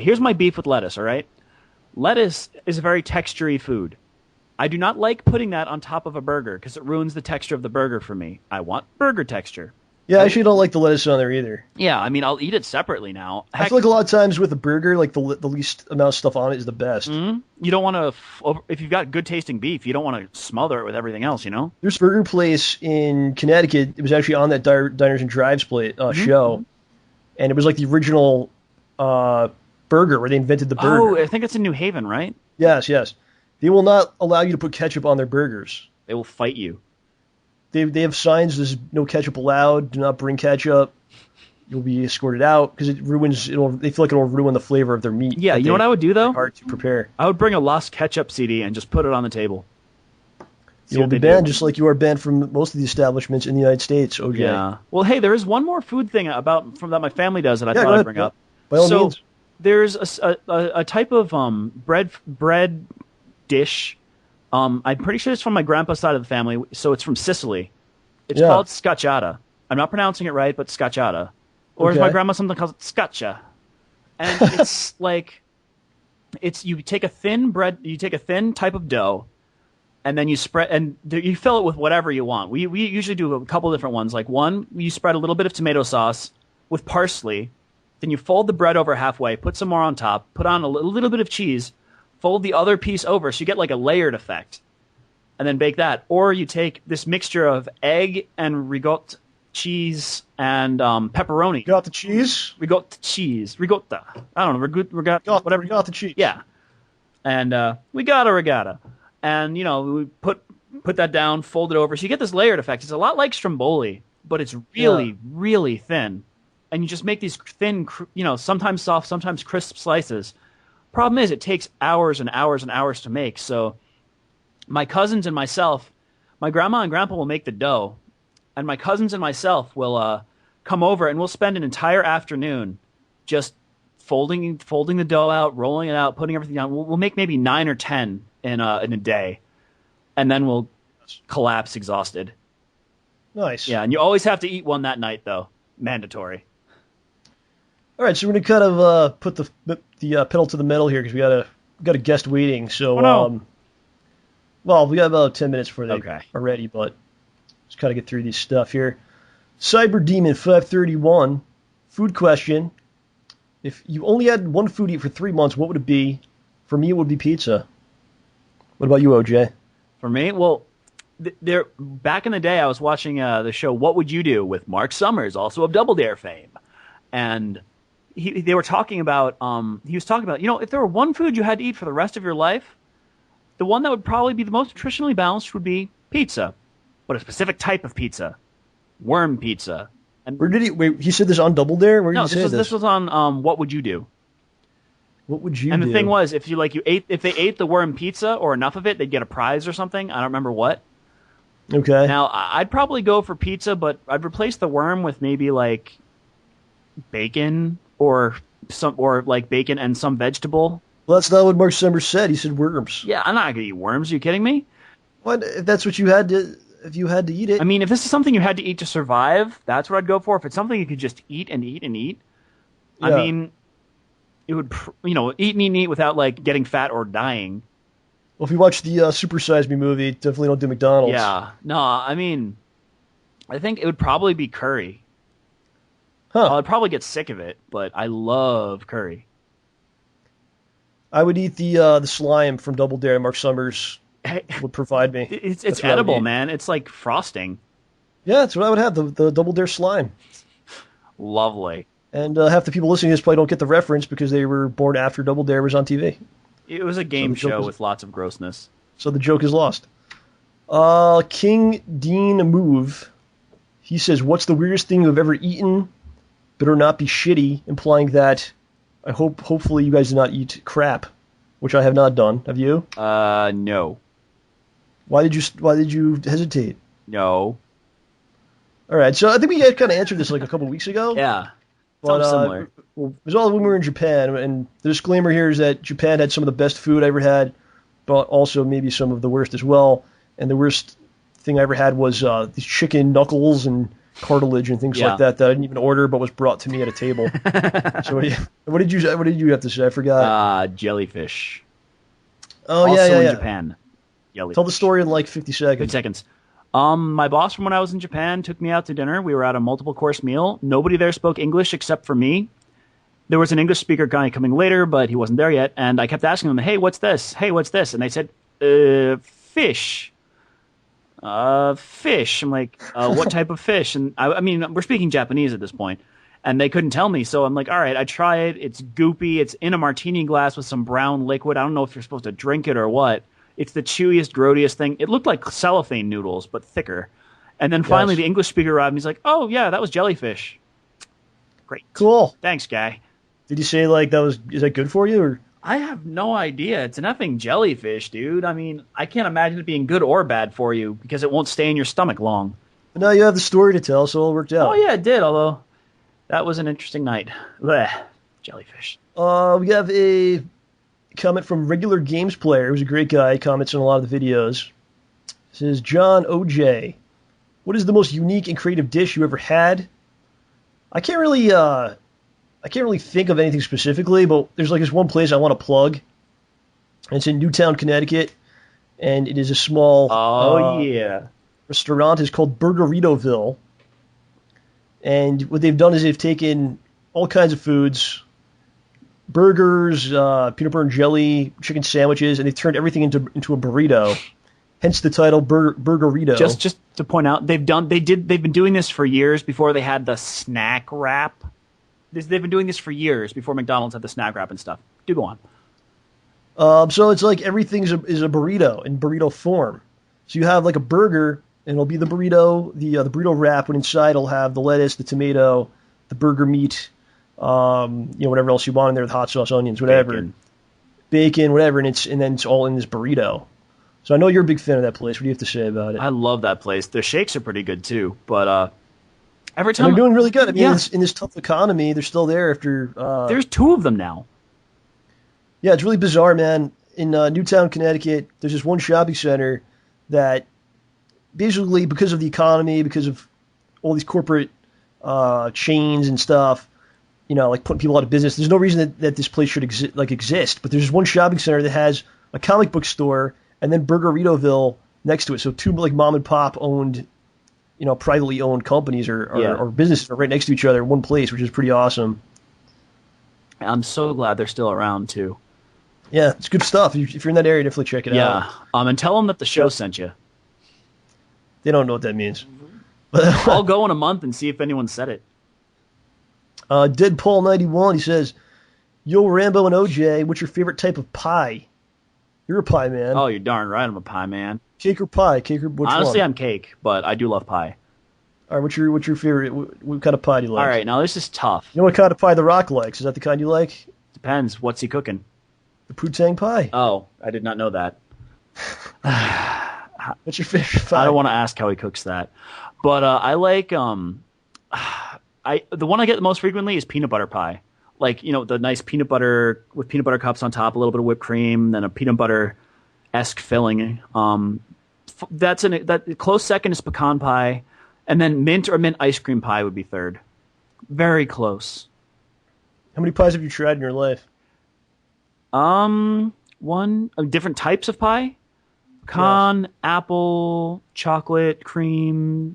here's my beef with lettuce. All right, lettuce is a very textury food. I do not like putting that on top of a burger because it ruins the texture of the burger for me. I want burger texture. Yeah, I actually don't like the lettuce on there either. Yeah, I mean, I'll eat it separately now. Heck, I feel like a lot of times with a burger, like the least amount of stuff on it is the best. you don't want to, if you've got good tasting beef, you don't want to smother it with everything else, you know? There's a burger place in Connecticut. It was actually on that Diners and Drives show, and it was like the original burger where they invented the burger. Oh, I think it's in New Haven, right? Yes. They will not allow you to put ketchup on their burgers. They will fight you. They have signs, there's no ketchup allowed, do not bring ketchup, you'll be escorted out, because they feel like it'll ruin the flavor of their meat. Yeah, you know what I would do, though? Hard to prepare. I would bring a Lost Ketchup CD and just put it on the table. You will be banned, just like you are banned from most of the establishments in the United States, OJ. Yeah. Well, hey, there is one more food thing that my family does that I thought I'd bring up. By all means. There's a type of bread dish. I'm pretty sure it's from my grandpa's side of the family, so it's from Sicily. It's called scacciata. I'm not pronouncing it right, but scacciata. Or as my grandma sometimes calls it scaccia. And it's like, you take a thin type of dough, and then you spread, and you fill it with whatever you want. We usually do a couple different ones. Like one, you spread a little bit of tomato sauce with parsley, then you fold the bread over halfway, put some more on top, put on a little bit of cheese, fold the other piece over, so you get like a layered effect, and then bake that. Or you take this mixture of egg and ricotta cheese and pepperoni. Ricotta cheese? Ricotta. I don't know, ricotta, whatever. Ricotta cheese. Yeah. And we got a regatta. And, we put that down, fold it over, so you get this layered effect. It's a lot like stromboli, but it's really, really thin. And you just make these thin, sometimes soft, sometimes crisp slices. Problem is, it takes hours and hours and hours to make. So my cousins and myself, my grandma and grandpa will make the dough, and my cousins and myself will come over, and we'll spend an entire afternoon just folding the dough out, rolling it out, putting everything down. We'll make maybe 9 or 10 in a day, and then we'll collapse exhausted. Nice. Yeah, and you always have to eat one that night, though. Mandatory. All right, so we're gonna kind of put the pedal to the metal here because we got a guest waiting. So, well, we got about 10 minutes before they are ready, but let's kind of get through this stuff here. Cyber Demon 531, food question: if you only had one food to eat for 3 months, what would it be? For me, it would be pizza. What about you, OJ? For me, well, back in the day, I was watching the show What Would You Do with Mark Summers, also of Double Dare fame, and they were talking about, he was talking about, if there were one food you had to eat for the rest of your life, the one that would probably be the most nutritionally balanced would be pizza, but a specific type of pizza, worm pizza. And where did he said this on Double Dare? Where did he say this? This was on What Would You Do? What would you do? And the thing was, if they ate the worm pizza or enough of it, they'd get a prize or something. I don't remember what. Okay. Now, I'd probably go for pizza, but I'd replace the worm with maybe like bacon or bacon and some vegetable. Well, that's not what Mark Summers said. He said worms. Yeah, I'm not gonna eat worms. Are you kidding me? What? If that's what you had to, if you had to eat it. I mean, if this is something you had to eat to survive, that's what I'd go for. If it's something you could just eat and eat and eat, I mean, it would, eat and eat without like getting fat or dying. Well, if you watch the Super Size Me movie, definitely don't do McDonald's. Yeah. No, I mean, I think it would probably be curry. Huh. I'd probably get sick of it, but I love curry. I would eat the slime from Double Dare. Mark Summers would provide me. It's edible, man. It's like frosting. Yeah, that's what I would have, the Double Dare slime. Lovely. And half the people listening to this probably don't get the reference because they were born after Double Dare was on TV. It was a game show with lots of grossness. So the joke is lost. King Dean Move, he says, what's the weirdest thing you've ever eaten? Better not be shitty, implying that hopefully you guys did not eat crap, which I have not done. Have you? No. Why did you hesitate? No. All right, so I think we kind of answered this like a couple weeks ago. Yeah. But, sounds similar. Well, it was all when we were in Japan, and the disclaimer here is that Japan had some of the best food I ever had, but also maybe some of the worst as well. And the worst thing I ever had was these chicken knuckles and cartilage and things like that I didn't even order, but was brought to me at a table. So what did you have to say? I forgot. Jellyfish. Oh, also yeah. in Japan. Jellyfish. Tell the story in like 50 seconds. 50 seconds. My boss from when I was in Japan took me out to dinner. We were at a multiple course meal. Nobody there spoke English except for me. There was an English speaker guy coming later, but he wasn't there yet. And I kept asking them, hey, what's this? Hey, what's this? And they said, fish. Fish. I'm like, what type of fish? And I mean, we're speaking Japanese at this point. And they couldn't tell me. So I'm like, all right, I try it. It's goopy. It's in a martini glass with some brown liquid. I don't know if you're supposed to drink it or what. It's the chewiest, grodiest thing. It looked like cellophane noodles, but thicker. And then finally the English speaker arrived and he's like, oh, yeah, that was jellyfish. Great. Cool. Thanks, guy. Did you say, like, is that good for you? Or? I have no idea. It's an effing jellyfish, dude. I mean, I can't imagine it being good or bad for you because it won't stay in your stomach long. But now you have the story to tell, so it all worked out. Oh, yeah, it did, although that was an interesting night. Blech. Jellyfish. We have a comment from Regular Games Player, who's a great guy. He comments on a lot of the videos. It says, John OJ, what is the most unique and creative dish you ever had? I can't really think of anything specifically, but there's like this one place I want to plug. And it's in Newtown, Connecticut, and it is a small restaurant. It's called Burgeritoville. And what they've done is they've taken all kinds of foods, burgers, peanut butter and jelly, chicken sandwiches, and they've turned everything into a burrito. Hence the title Burgerito. Just to point out, they've been doing this for years before they had the snack wrap. They've been doing this for years before McDonald's had the snack wrap and stuff. Do go on. So it's like everything is a burrito in burrito form. So you have like a burger, and it'll be the burrito, the burrito wrap. When inside it'll have the lettuce, the tomato, the burger meat, whatever else you want in there, with hot sauce, onions, whatever, bacon, whatever, and then it's all in this burrito. So I know you're a big fan of that place. What do you have to say about it? I love that place. Their shakes are pretty good too, but every time they're doing really good. I mean, in this tough economy, they're still there after. There's two of them now. Yeah, it's really bizarre, man. In Newtown, Connecticut, there's this one shopping center that basically, because of the economy, because of all these corporate chains and stuff, like putting people out of business, there's no reason that this place should exist. But there's this one shopping center that has a comic book store and then Burgeritoville next to it. So two like mom and pop owned, privately owned companies or businesses are right next to each other in one place, which is pretty awesome. I'm so glad they're still around too. Yeah, it's good stuff. If you're in that area, definitely check it out. Yeah, and tell them that the show sent you. They don't know what that means. I'll go in a month and see if anyone said it. Deadpaul91, he says, Yo, Rambo and OJ, what's your favorite type of pie? You're a pie man. Oh, you're darn right I'm a pie man. Cake or pie? Which Honestly, one? I'm cake, but I do love pie. All right, what's your favorite? What kind of pie do you like? All right, now this is tough. You know what kind of pie The Rock likes? Is that the kind you like? Depends. What's he cooking? The Poo-Tang pie. Oh, I did not know that. What's your favorite pie? I don't want to ask how he cooks that, but I like the one I get the most frequently is peanut butter pie. Like, the nice peanut butter with peanut butter cups on top, a little bit of whipped cream, then a peanut butter-esque filling. That close second is pecan pie, and then mint or mint ice cream pie would be third. Very close. How many pies have you tried in your life? Different types of pie. Pecan, yes. Apple, chocolate, cream,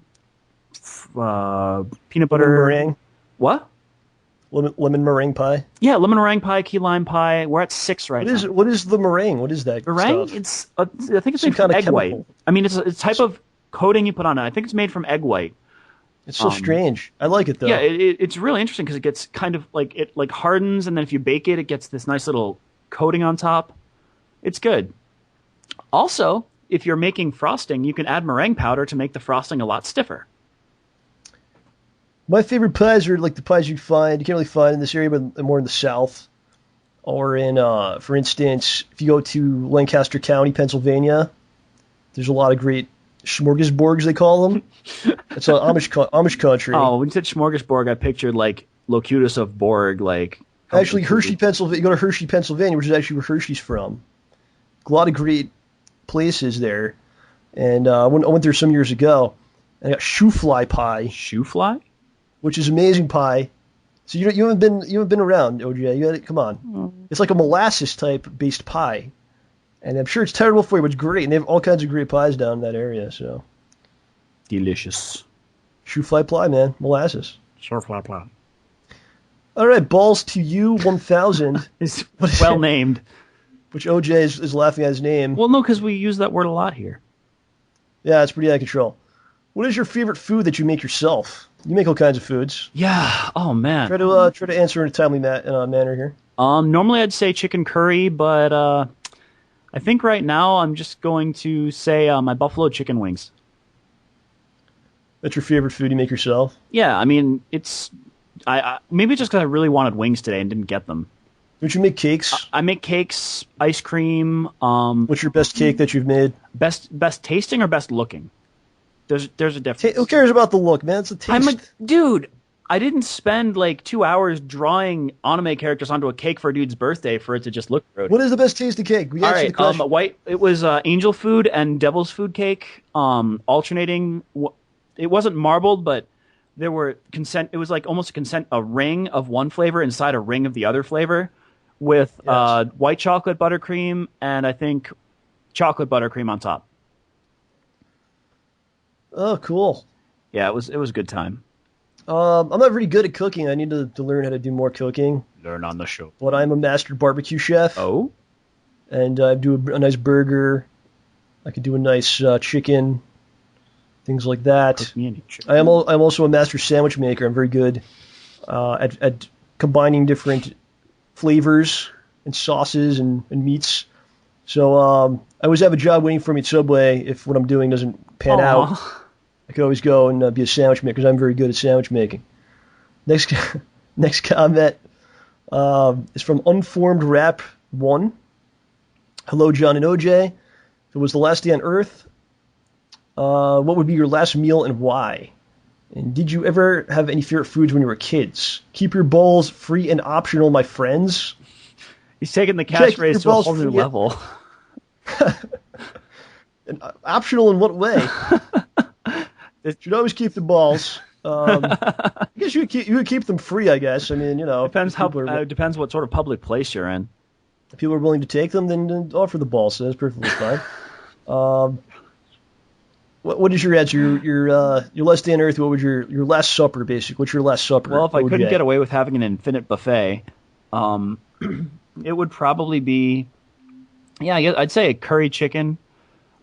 peanut butter. Lemon meringue. What? Lemon meringue pie? Yeah, lemon meringue pie, key lime pie. We're at 6 right now. What is the meringue? What is that meringue? Stuff? I think it's made from egg white. I mean, it's a type of coating you put on it. I think it's made from egg white. It's so strange. I like it, though. Yeah, it's really interesting because it gets kind of like, it like hardens, and then if you bake it, it gets this nice little coating on top. It's good. Also, if you're making frosting, you can add meringue powder to make the frosting a lot stiffer. My favorite pies are like the pies you can't really find in this area, but more in the South. Or in, for instance, if you go to Lancaster County, Pennsylvania, there's a lot of great smorgasbords, they call them. It's an Amish country. Oh, when you said smorgasbord, I pictured like Locutus of Borg, like... Actually, Hershey, Pennsylvania. You go to Hershey, Pennsylvania, which is actually where Hershey's from. A lot of great places there. And I went there some years ago, and I got shoe fly pie. Shoe fly? Which is amazing pie. So you haven't been around, OJ. You got it. Come on. It's like a molasses type based pie, and I'm sure it's terrible for you, but it's great. And they have all kinds of great pies down in that area. So Delicious. Shoe fly ply, man. Molasses. Sure, fly ply. All right, balls to you, 1000. It's well named. Which OJ is laughing at his name. Well, no, because we use that word a lot here. Yeah, it's pretty out of control. What is your favorite food that you make yourself? You make all kinds of foods. Yeah. Oh man. Try to answer in a timely manner here. Normally I'd say chicken curry, but I think right now I'm just going to say my buffalo chicken wings. That's your favorite food you make yourself? Yeah, I mean it's I maybe just because I really wanted wings today and didn't get them. Don't you make cakes? I make cakes, ice cream. What's your best cake that you've made? Best tasting or best looking? There's a difference. Who cares about the look, man? It's the taste. Dude, I didn't spend like 2 hours drawing anime characters onto a cake for a dude's birthday for it to just look good. What is the best tasting cake? All right, it was angel food and devil's food cake, alternating. It wasn't marbled, but there were it was like almost a ring of one flavor inside a ring of the other flavor, with white chocolate buttercream and I think chocolate buttercream on top. Oh, cool. Yeah, it was a good time. I'm not very good at cooking. I need to learn how to do more cooking. Learn on the show. But I'm a master barbecue chef. Oh? And I do a nice burger. I can do a nice chicken, things like that. Cook me any chicken. I'm also a master sandwich maker. I'm very good at combining different flavors and sauces and meats. So I always have a job waiting for me at Subway if what I'm doing doesn't pan out. I could always go and be a sandwich maker because I'm very good at sandwich making. Next comment is from Unformed Rap 1. Hello, John and OJ. If it was the last day on Earth, what would be your last meal and why? And did you ever have any favorite foods when you were kids? Keep your bowls free and optional, my friends. He's taking the catchphrase to a whole new level. Optional in what way? You should always keep the balls. I guess you would keep them free. I guess. I mean, depends depends what sort of public place you're in. If people are willing to take them, then offer the balls. So that's perfectly fine. What is your answer? Your last day on Earth. What was your last supper? Basically, what's your last supper? Well, if I couldn't get away with having an infinite buffet, it would probably be, I'd say a curry chicken.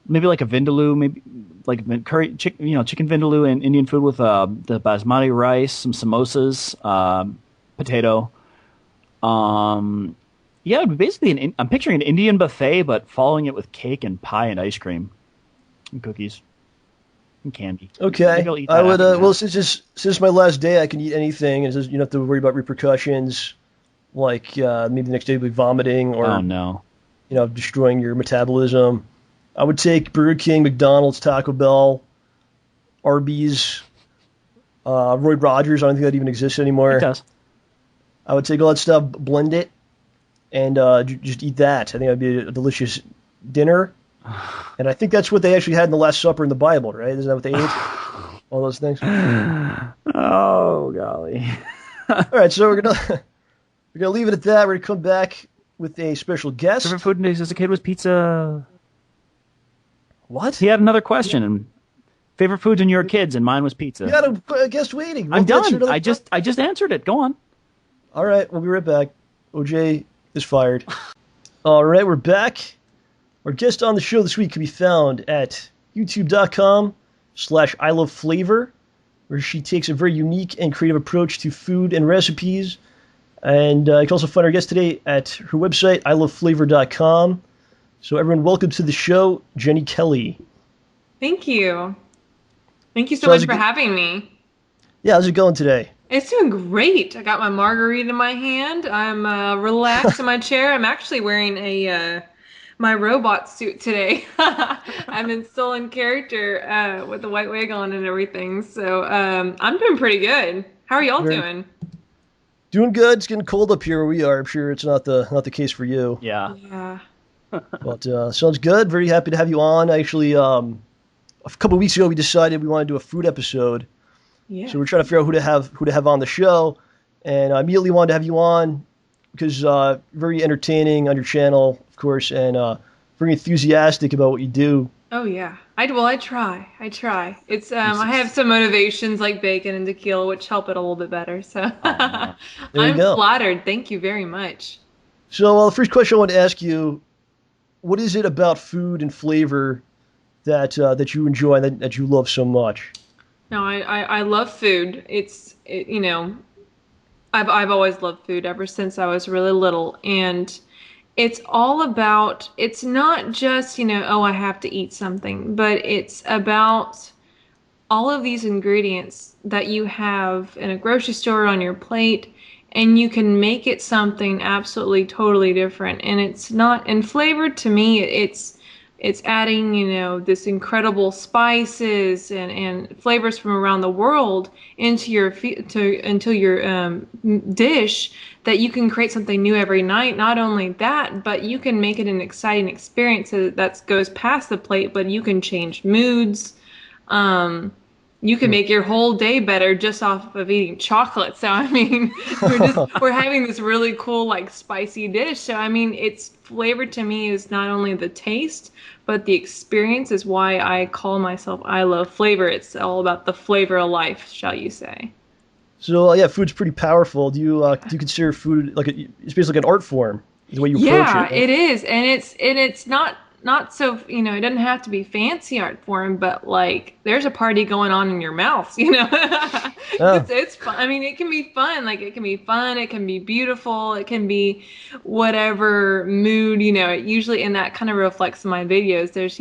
Maybe like a vindaloo, maybe like curry, chicken vindaloo and Indian food with the basmati rice, some samosas, potato. It would be basically I'm picturing an Indian buffet, but following it with cake and pie and ice cream and cookies and candy. Okay, I would. Well, since my last day, I can eat anything, and you don't have to worry about repercussions, like maybe the next day will be vomiting or destroying your metabolism. I would take Burger King, McDonald's, Taco Bell, Arby's, Roy Rogers. I don't think that even exists anymore. It does. I would take all that stuff, blend it, and just eat that. I think that'd be a delicious dinner. And I think that's what they actually had in the Last Supper in the Bible, right? Isn't that what they ate? All those things. Oh, golly. All right, so we're gonna leave it at that. We're gonna come back with a special guest. Favorite food as a kid was pizza. What? He had another question. And favorite foods when you were kids, and mine was pizza. You had a guest waiting. I'm done. I just answered it. Go on. All right, we'll be right back. OJ is fired. All right, we're back. Our guest on the show this week can be found at youtube.com/ILoveFlavor, where she takes a very unique and creative approach to food and recipes. And you can also find our guest today at her website, ILoveFlavor.com. So everyone, welcome to the show, Jenny Kelley. Thank you. Thank you so much for having me. Yeah, how's it going today? It's doing great. I got my margarita in my hand. I'm relaxed in my chair. I'm actually wearing my robot suit today. I'm in stolen character with the white wig on and everything. So I'm doing pretty good. How are y'all doing? Doing good. It's getting cold up here where we are. I'm sure it's not the case for you. Yeah. But sounds good. Very happy to have you on. Actually, a couple of weeks ago, we decided we wanted to do a food episode. Yeah. So we're trying to figure out who to have on the show, and I immediately wanted to have you on because very entertaining on your channel, of course, and very enthusiastic about what you do. Oh yeah. I try. I try. It's I have some motivations like bacon and tequila which help it a little bit better. So Oh, There you I'm go. flattered. Thank you very much. So, the first question I want to ask you: what is it about food and flavor that you enjoy that you love so much? No, I love food. You know, I've always loved food ever since I was really little, and it's all about, it's not just, oh, I have to eat something, but it's about all of these ingredients that you have in a grocery store on your plate, and you can make it something absolutely totally different. And it's not, and flavor to me, it's adding, this incredible spices and flavors from around the world into your dish, that you can create something new every night. Not only that, but you can make it an exciting experience that goes past the plate, but you can change moods. Um, you can Hmm. make your whole day better just off of eating chocolate. So I mean, we're having this really cool like spicy dish. So I mean, it's flavor to me is not only the taste, but the experience is why I call myself I Love Flavor. It's all about the flavor of life, shall you say. So, yeah, food's pretty powerful. Do you consider food like it's basically like an art form? Is the way you approach it, Yeah, right? it is. And it's not so, it doesn't have to be fancy art form, but like there's a party going on in your mouth. Oh, It's fun. I mean, it can be fun. Like it can be fun, it can be beautiful, it can be whatever mood, it usually, and that kind of reflects my videos. There's,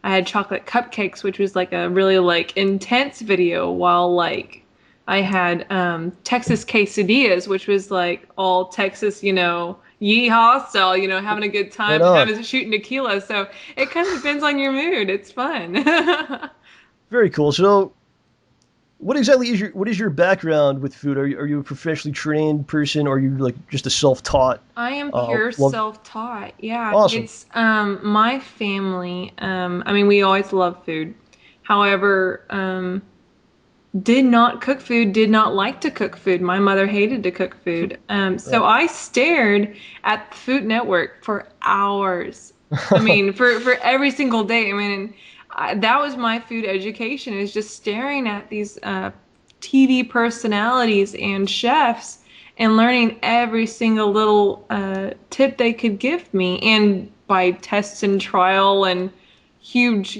I had chocolate cupcakes, which was like a really like intense video, while like I had Texas quesadillas, which was like all Texas, yeehaw style, having a good right time and on. having shooting tequila. So it kind of depends on your mood. It's fun. Very cool. So, what is your background with food? Are you a professionally trained person, or are you like just a self-taught? I am pure Love self-taught. Yeah, Awesome. it's my family. I mean, we always love food. However, did not cook food, did not like to cook food. My mother hated to cook food. So Right. I stared at the Food Network for hours. I mean, for every single day. I mean, that was my food education, is just staring at these TV personalities and chefs and learning every single little tip they could give me, and by test and trial and huge,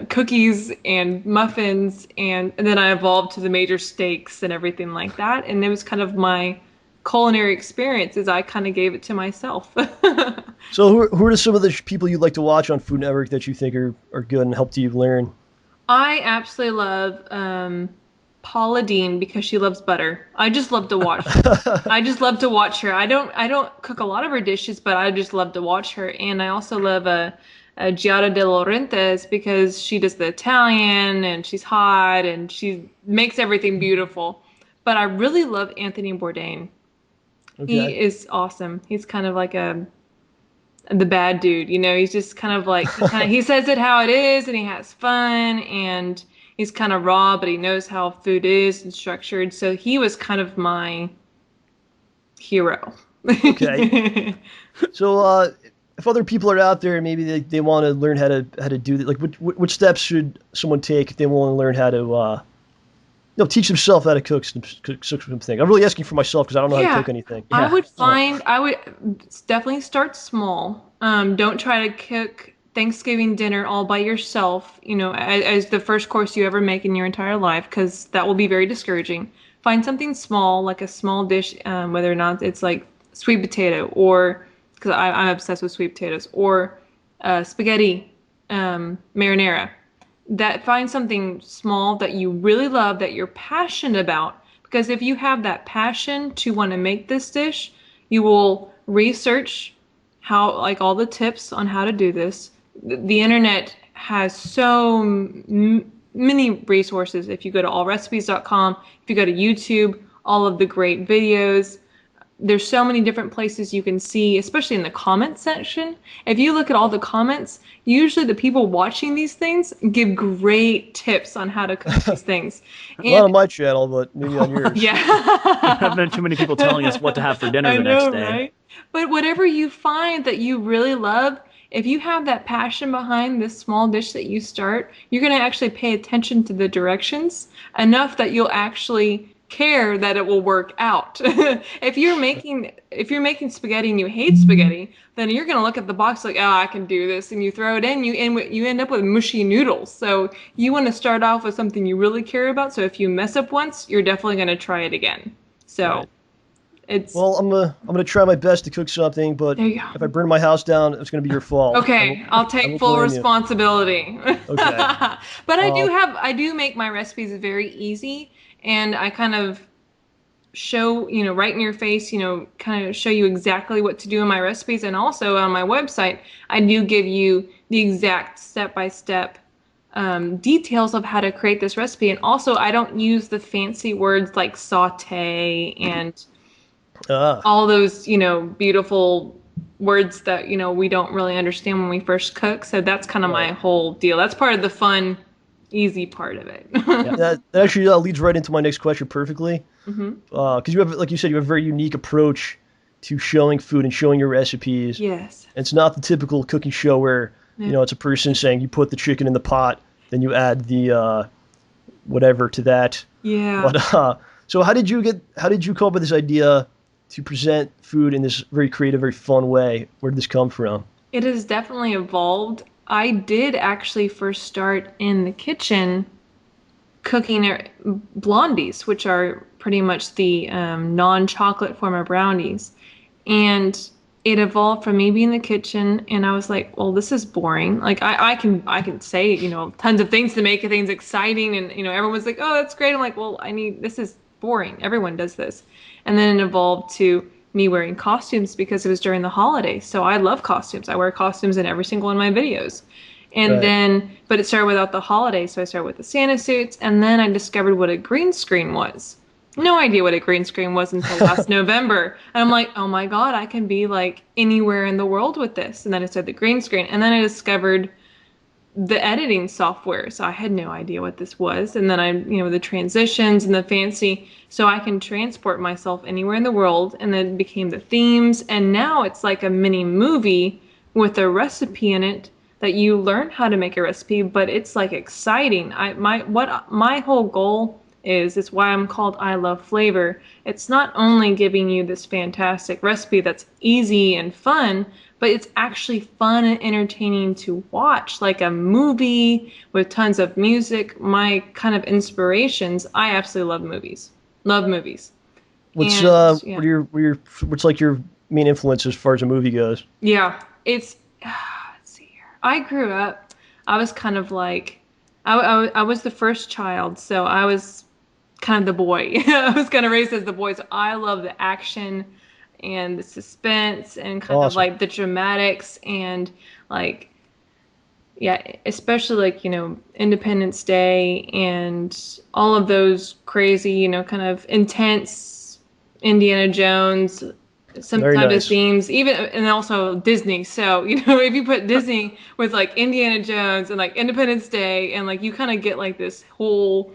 cookies and muffins, and then I evolved to the major steaks and everything like that. And it was kind of my culinary experience, as I kind of gave it to myself. So, who are some of the people you like to watch on Food Network that you think are good and helped you learn? I absolutely love Paula Deen because she loves butter. I just love to watch her. I just love to watch her. I don't cook a lot of her dishes, but I just love to watch her. And I also love a Giada De Laurentiis because she does the Italian and she's hot and she makes everything beautiful. But I really love Anthony Bourdain. Okay. He is awesome. He's kind of like the bad dude, he's just kind of like, he says it how it is, and he has fun, and he's kind of raw, but he knows how food is and structured. So he was kind of my hero. Okay. So, if other people are out there, maybe they want to learn how to do that. Like, what steps should someone take if they want to learn how to teach themselves how to cook something? I'm really asking for myself because I don't know how to Yeah, cook anything. I yeah. would find, I would definitely start small. Don't try to cook Thanksgiving dinner all by yourself, as the first course you ever make in your entire life, because that will be very discouraging. Find something small, like a small dish, whether or not it's like sweet potato, or because I'm obsessed with sweet potatoes, or spaghetti marinara. That find something small that you really love, that you're passionate about, because if you have that passion to want to make this dish, you will research how, like, all the tips on how to do this. The internet has so many resources. If you go to allrecipes.com, if you go to YouTube, all of the great videos, there's so many different places you can see, especially in the comments section. If you look at all the comments, usually the people watching these things give great tips on how to cook these things. Not And on my channel, but maybe on yours. There have yeah, been too many people telling us what to have for dinner I the next know, day. right? But whatever you find that you really love, if you have that passion behind this small dish that you start, you're going to actually pay attention to the directions enough that you'll actually care that it will work out. If you're making spaghetti and you hate spaghetti, then you're going to look at the box like, oh, I can do this, and you throw it in, you end up with mushy noodles. So you want to start off with something you really care about. So if you mess up once, you're definitely going to try it again. So Right. it's Well, I'm gonna try my best to cook something, but There you go. if I burn my house down, it's gonna be your fault. Okay, I'll I take won't full blame you. responsibility. Okay. But Uh, I do make my recipes very easy, and I kind of show, right in your face, kind of show you exactly what to do in my recipes. And also on my website, I do give you the exact step-by-step details of how to create this recipe. And also, I don't use the fancy words like saute and ah, all those, beautiful words that, we don't really understand when we first cook. So that's kind of my right. whole deal. That's part of the fun, easy part of it. Yeah, that actually leads right into my next question perfectly. Hmm. Because you have, like you said, you have a very unique approach to showing food and showing your recipes. Yes. And it's not the typical cooking show where, Yeah. it's a person saying you put the chicken in the pot, then you add the whatever to that. Yeah. But so how did you come up with this idea to present food in this very creative, very fun way? Where did this come from? It has definitely evolved. I did actually first start in the kitchen cooking blondies, which are pretty much the non-chocolate form of brownies. And it evolved from me being in the kitchen, and I was like, well, this is boring. Like I can say, tons of things to make things exciting, and everyone's like, oh, that's great. I'm like, well, this is boring. Everyone does this. And then it evolved to me wearing costumes because it was during the holidays. So I love costumes. I wear costumes in every single one of my videos. And Right. then, but it started without the holidays. So I started with the Santa suits, and then I discovered what a green screen was. No idea what a green screen was until last November. And I'm like, oh my God, I can be like anywhere in the world with this. And then I started the green screen. And then I discovered the editing software. So I had no idea what this was. And then the transitions and the fancy, so I can transport myself anywhere in the world. And then it became the themes. And now it's like a mini movie with a recipe in it that you learn how to make a recipe, but it's like exciting. My whole goal is, it's why I'm called ILoveFlavor. It's not only giving you this fantastic recipe that's easy and fun, but it's actually fun and entertaining to watch, like a movie with tons of music. My kind of inspirations, I absolutely love movies. Love movies. What's And, yeah. what's like your main influence as far as a movie goes? Yeah, let's see here. I grew up, I was kind of like, I was the first child, so I was kind of the boy. I was kind of raised as the boy, so I love the action and the suspense and kind of Awesome. like the dramatics and like, yeah, especially like, Independence Day and all of those crazy, kind of intense Indiana Jones, some Very type of nice. themes, even, and also Disney. So, if you put Disney with like Indiana Jones and like Independence Day, and like you kind of get like this whole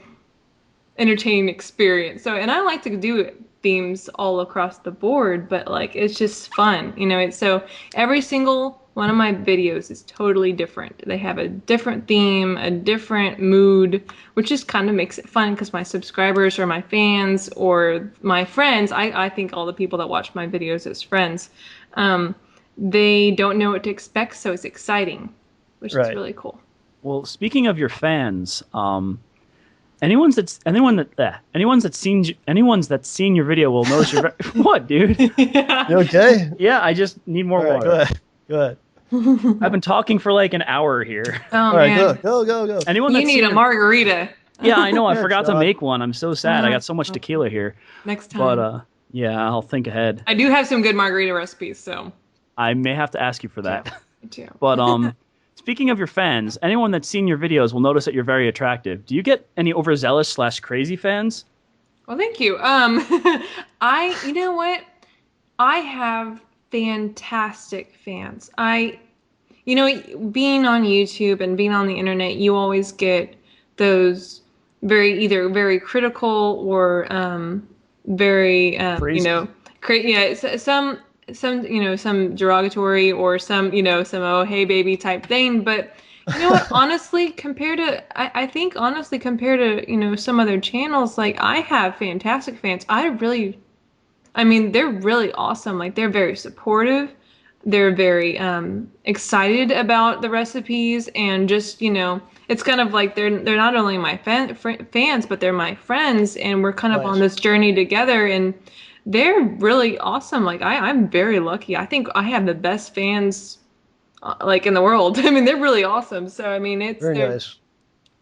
entertaining experience. So, and I like to do themes all across the board, but like it's just fun, so every single one of my videos is totally different. They have a different theme, a different mood, which just kind of makes it fun because my subscribers or my fans or my friends, I think all the people that watch my videos as friends, they don't know what to expect, so it's exciting, which is Right. really cool. Well, speaking of your fans, anyone's that's seen your video will notice your what, dude? You okay? Yeah, I just need more All right, water. go ahead. Go ahead. I've been talking for like an hour here. Oh All right, man, go. Anyone you that's need seen a margarita. Yeah, I know. I Yeah, forgot to John. make one. I'm so sad. I got so much tequila here. Next time. But yeah, I'll think ahead. I do have some good margarita recipes, so I may have to ask you for that. me too. But speaking of your fans, anyone that's seen your videos will notice that you're very attractive. Do you get any overzealous / crazy fans? Well, thank you. You know what? I have fantastic fans. Being on YouTube and being on the internet, you always get those either very critical or very, Crazy. some some derogatory or some oh hey baby type thing, but you know what, honestly, I think honestly compared to some other channels, like I have fantastic fans. I mean, they're really awesome. Like they're very supportive. They're very excited about the recipes, and just it's kind of like they're not only my fans, but they're my friends, and we're kind of on this journey together. And they're really awesome. Like I'm very lucky. I think I have the best fans like in the world. I mean, they're really awesome. So I mean, Very nice.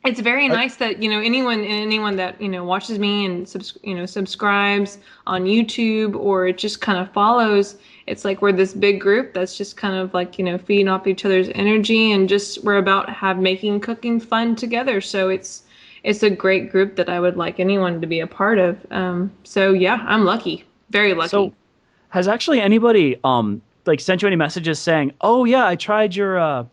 It's very nice that anyone that watches me and subscribes on YouTube or just kind of follows. It's like we're this big group that's just kind of like feeding off each other's energy, and just we're about making cooking fun together. So it's a great group that I would like anyone to be a part of. So yeah, I'm lucky, very lucky. So has actually anybody like sent you any messages saying, "Oh yeah, I tried your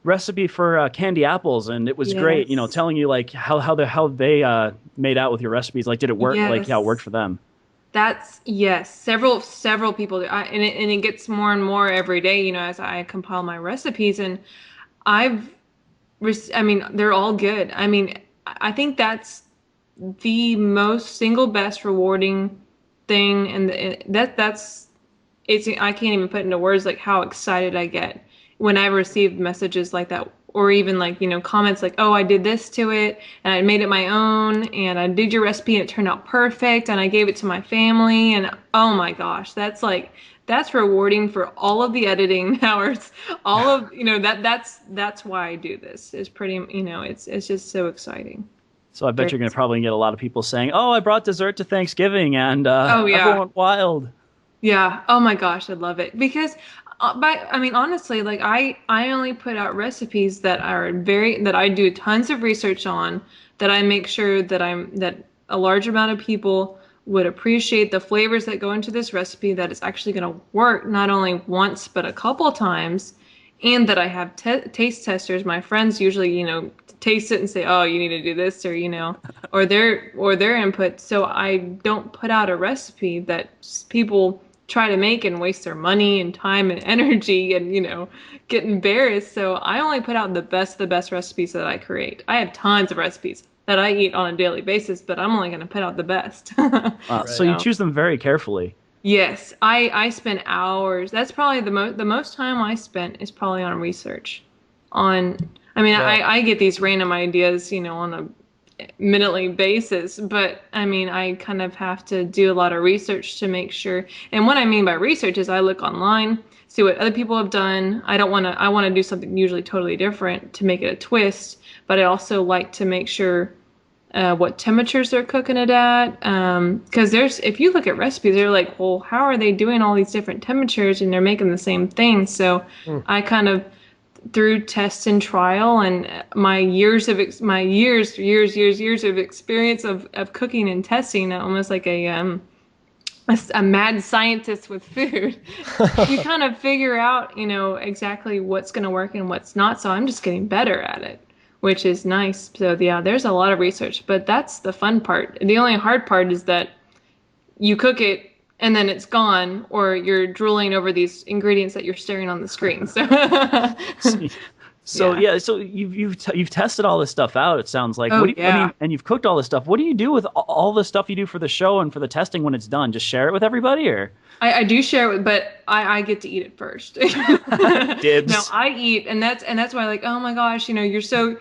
recipe for candy apples and it was great," telling you like how they made out with your recipes? Like, did it work? Like how it worked for them? Yes, several people do. And it gets more and more every day, as I compile my recipes. And I mean, they're all good. I mean, I think that's the most single best rewarding thing, and I can't even put into words like how excited I get when I receive messages like that, or even like, comments like, "Oh, I did this to it and I made it my own, and I did your recipe and it turned out perfect and I gave it to my family." And oh my gosh, that's rewarding for all of the editing hours, all of, that's why I do this. It's pretty, it's just so exciting. So I bet you're going to probably get a lot of people saying, "Oh, I brought dessert to Thanksgiving and everyone went wild." Yeah. Oh my gosh, I love it because I mean, honestly, like I only put out recipes that I do tons of research on, that I make sure that a large amount of people would appreciate the flavors that go into this recipe, that it's actually going to work not only once, but a couple times, and that I have taste testers. My friends usually, taste it and say, "Oh, you need to do this," or, or their input. So I don't put out a recipe that people try to make and waste their money and time and energy and get embarrassed. So I only put out the best recipes that I create. I have tons of recipes that I eat on a daily basis, but I'm only going to put out the best. So you choose them very carefully. Yes, I spend hours. That's probably the most time I spent is probably on research. I get these random ideas on a minutely basis, but I mean, I kind of have to do a lot of research to make sure. And what I mean by research is I look online, see what other people have done. I want to do something usually totally different to make it a twist, but I also like to make sure what temperatures they're cooking it at. Because if you look at recipes, they're like, well, how are they doing all these different temperatures and they're making the same thing? So I kind of, through test and trial and my years of experience of cooking and testing, almost like a mad scientist with food, you kind of figure out, exactly what's going to work and what's not. So I'm just getting better at it, which is nice. So yeah, there's a lot of research, but that's the fun part. The only hard part is that you cook it and then it's gone, or you're drooling over these ingredients that you're staring on the screen. So So you've tested all this stuff out. It sounds like. I mean, and you've cooked all this stuff. What do you do with all the stuff you do for the show and for the testing when it's done? Just share it with everybody, or? I do share it, but I get to eat it first. Dibs. No, I eat, and that's why, like, oh my gosh, you're so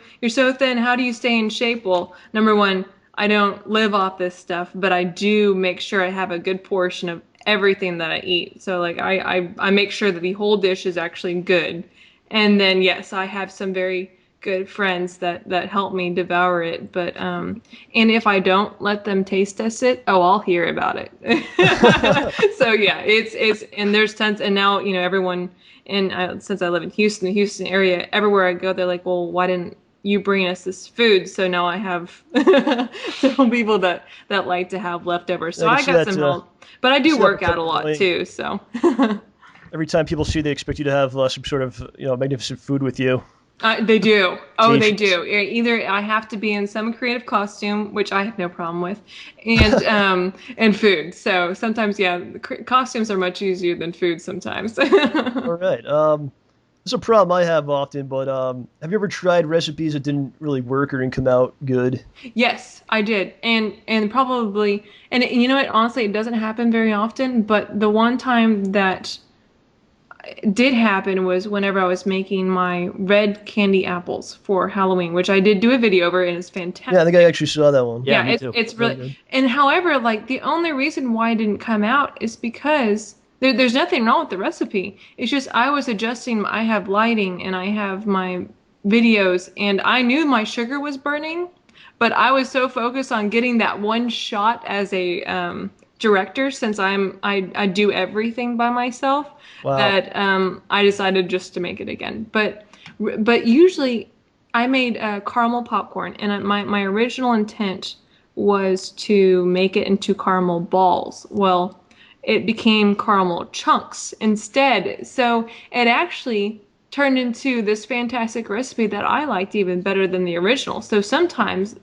thin. How do you stay in shape? Well, number one, I don't live off this stuff, but I do make sure I have a good portion of everything that I eat. So like I make sure that the whole dish is actually good. And then yes, I have some very good friends that help me devour it. But and if I don't let them taste test it, I'll hear about it. So yeah, it's and there's tons. And now everyone since I live in Houston, the Houston area, everywhere I go, they're like, well, why didn't you bring us this food? So now I have several people that like to have leftovers. So I got some help, but I do work out a lot too. So every time people see you, they expect you to have some sort of magnificent food with you. They do. Oh, they Stations. do. Either I have to be in some creative costume, which I have no problem with, and food. So sometimes, yeah, costumes are much easier than food sometimes. All right. It's a problem I have often, but have you ever tried recipes that didn't really work or didn't come out good? Yes, I did. And probably and you know what, honestly, it doesn't happen very often, but the one time that did happen was whenever I was making my red candy apples for Halloween, which I did do a video over and it's Yeah, I think I fantastic. actually saw that one. Yeah, Yeah, me too. it's Really really, good. and however, like the only reason why it didn't come out is because there's nothing wrong with the recipe. It's just I was adjusting. I have lighting and I have my videos, and I knew my sugar was burning, but I was so focused on getting that one shot as a director, since I do everything by myself, Wow. that I decided just to make it again. But usually I made caramel popcorn, and my original intent was to make it into caramel balls. Well, it became caramel chunks instead. So it actually turned into this fantastic recipe that I liked even better than the original. So sometimes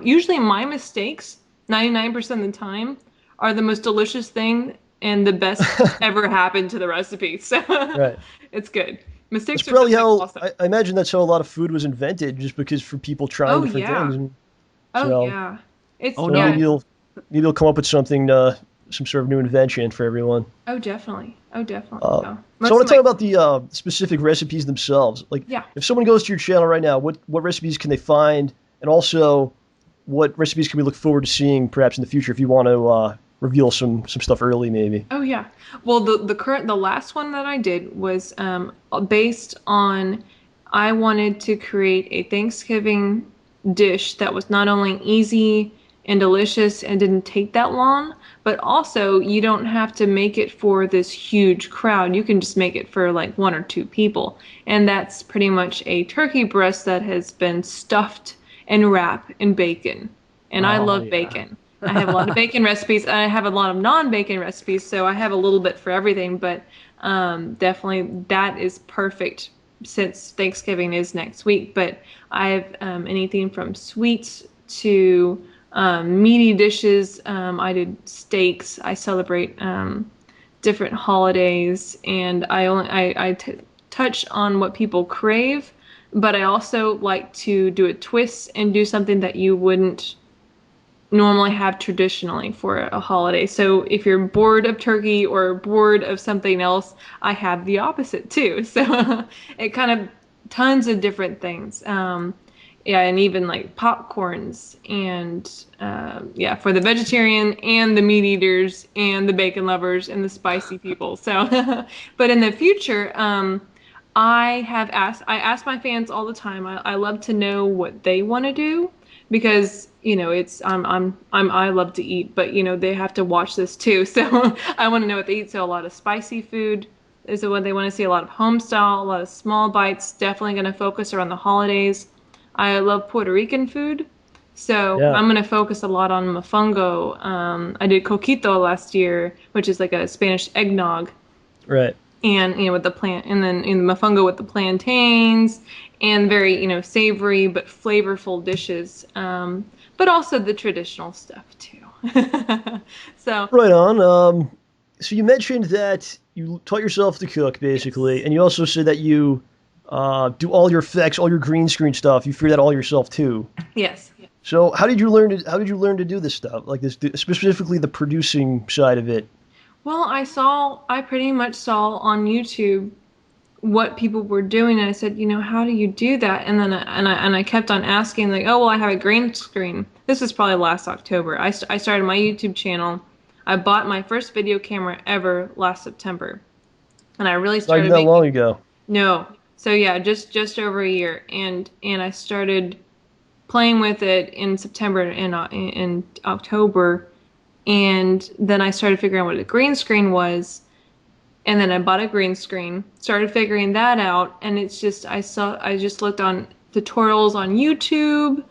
usually my mistakes, 99% of the time, are the most delicious thing and the best ever happened to the recipe. So Right. it's good. That's Mistakes are probably just like how awesome. I imagine that's how a lot of food was invented, just because for people trying Oh different yeah. things. And Oh so, yeah. It's Oh so yeah. no. maybe you'll come up with something, some sort of new invention for everyone. Oh definitely. Oh definitely. Uh, So so I most want of to talk my about the specific recipes themselves. Like, yeah. if someone goes to your channel right now, what recipes can they find, and also what recipes can we look forward to seeing perhaps in the future if you want to reveal some stuff early, maybe. Oh yeah. Well, the last one that I did was based on, I wanted to create a Thanksgiving dish that was not only easy and delicious and didn't take that long, but also you don't have to make it for this huge crowd. You can just make it for like one or two people. And that's pretty much a turkey breast that has been stuffed and wrapped in bacon. And I Oh love yeah. bacon. I have a lot of bacon recipes. And I have a lot of non-bacon recipes, so I have a little bit for everything. But definitely that is perfect since Thanksgiving is next week. But I have anything from sweets to meaty dishes. I did steaks. I celebrate different holidays, and I touch on what people crave. But I also like to do a twist and do something that you wouldn't normally have traditionally for a holiday. So if you're bored of turkey or bored of something else, I have the opposite too. So it kind of tons of different things. Yeah, and even like popcorns and yeah, for the vegetarian and the meat eaters and the bacon lovers and the spicy people. So, but in the future, I ask my fans all the time. I love to know what they want to do because it's I love to eat, but they have to watch this too. So I want to know what they eat. So a lot of spicy food is what they want to see. A lot of home style, a lot of small bites. Definitely going to focus around the holidays. I love Puerto Rican food, so Yeah, I'm going to focus a lot on mofongo. I did coquito last year, which is like a Spanish eggnog, right. and with the plant, and then in the mofongo with the plantains, and very savory but flavorful dishes, but also the traditional stuff too. So Right on. So you mentioned that you taught yourself to cook, basically, yes, and you also said that you do all your effects, all your green screen stuff. You figure that all yourself too. yes. So how did you learn to do this stuff, like this, specifically the producing side of it? Well, I pretty much saw on YouTube what people were doing, and I said, how do you do that? And then I kept on asking, like, oh well, I have a green screen. This was probably last October. I started my YouTube channel. I bought my first video camera ever last September, and I really Not even started that long making. ago. No, so yeah, just over a year, and I started playing with it in September and in October, and then I started figuring out what a green screen was, and then I bought a green screen, started figuring that out, and it's just I just looked on tutorials on YouTube,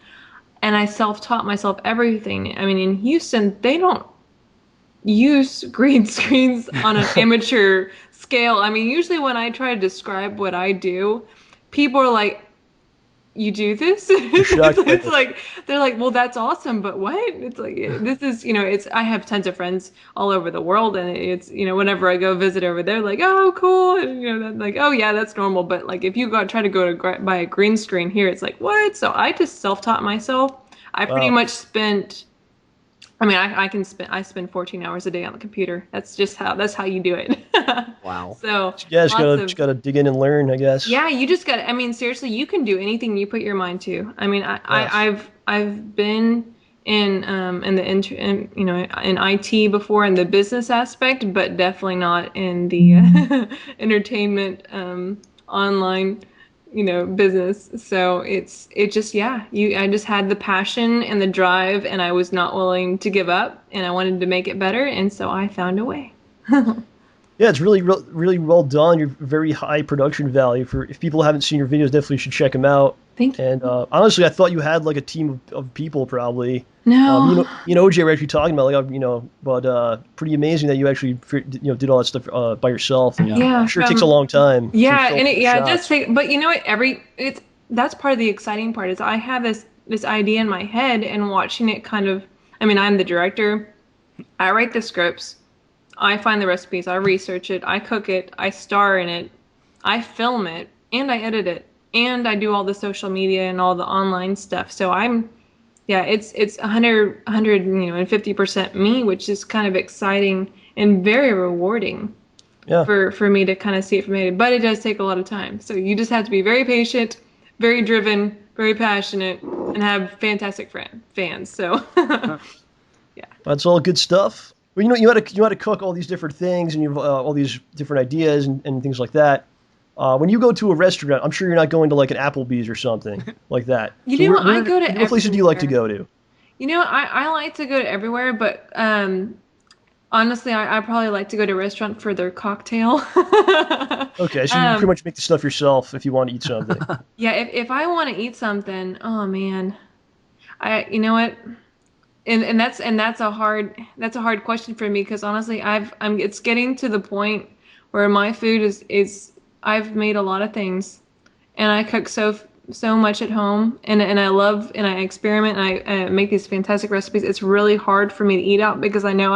and I self-taught myself everything. I mean, in Houston, they don't use green screens on an amateur scale. I mean, usually when I try to describe what I do, people are like, you do this? shocked by It's this. like they're like, well, that's awesome, but what? It's like this is, it's I have tons of friends all over the world, and it's, whenever I go visit over there, like, oh, cool, and like, oh yeah, that's normal. But like if you try to go to buy a green screen here, it's like, what? So I just self-taught myself. I pretty Wow. much spent. I mean, I spend 14 hours a day on the computer. That's how you do it. Wow. So Yeah, lots of just gotta dig in and learn, I guess. yeah, you just got to I mean, seriously, you can do anything you put your mind to. I mean, Yes. I've been in the in IT before in the business aspect, but definitely not in the entertainment online, business. So it just yeah, I just had the passion and the drive, and I was not willing to give up, and I wanted to make it better, and so I found a way. Yeah, it's really well done. You're very high production value. For if people haven't seen your videos, definitely should check them out. Thank you. And honestly, I thought you had like a team of people probably. No. OJ were actually talking about like but pretty amazing that you actually did all that stuff by yourself. And Yeah, I'm sure it takes a long time. yeah, to and film it does shots. take. But you know what? That's part of the exciting part is I have this idea in my head and watching it kind of. I mean, I'm the director. I write the scripts. I find the recipes. I research it. I cook it. I star in it. I film it, and I edit it, and I do all the social media and all the online stuff. So yeah, it's 150% me, which is kind of exciting and very rewarding Yeah. for me to kind of see it from it. But it does take a lot of time. So you just have to be very patient, very driven, very passionate, and have fantastic fans. So yeah. That's all good stuff. Well, you had to cook all these different things, and you've all these different ideas and things like that. When you go to a restaurant, I'm sure you're not going to like an Applebee's or something like that. You So know what? I go to what places do you like to everywhere. go to? I like to go to everywhere, but honestly, I probably like to go to a restaurant for their cocktail. Okay, so you pretty um, much make the stuff yourself if you want to eat something. yeah, if I want to eat something, oh man, you know what? And that's a hard question for me because honestly, it's getting to the point where my food is I've made a lot of things, and I cook so much at home, and I love and I experiment and I make these fantastic recipes. It's really hard for me to eat out because I know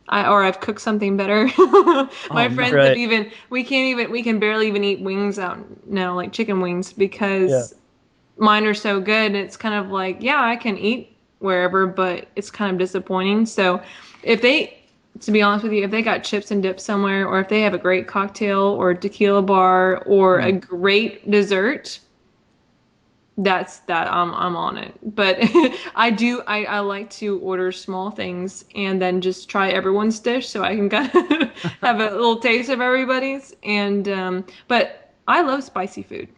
or I've cooked something better. My Oh, no. friends have Right. even we can barely even eat wings out now, like chicken wings, Yeah. because mine are so good. It's kind of like, yeah, I can eat wherever, but it's kind of disappointing. So to be honest with you, if they got chips and dip somewhere, or if they have a great cocktail or tequila bar or a great dessert, I'm on it. But I like to order small things and then just try everyone's dish so I can kind of have a little taste of everybody's. And but I love spicy food.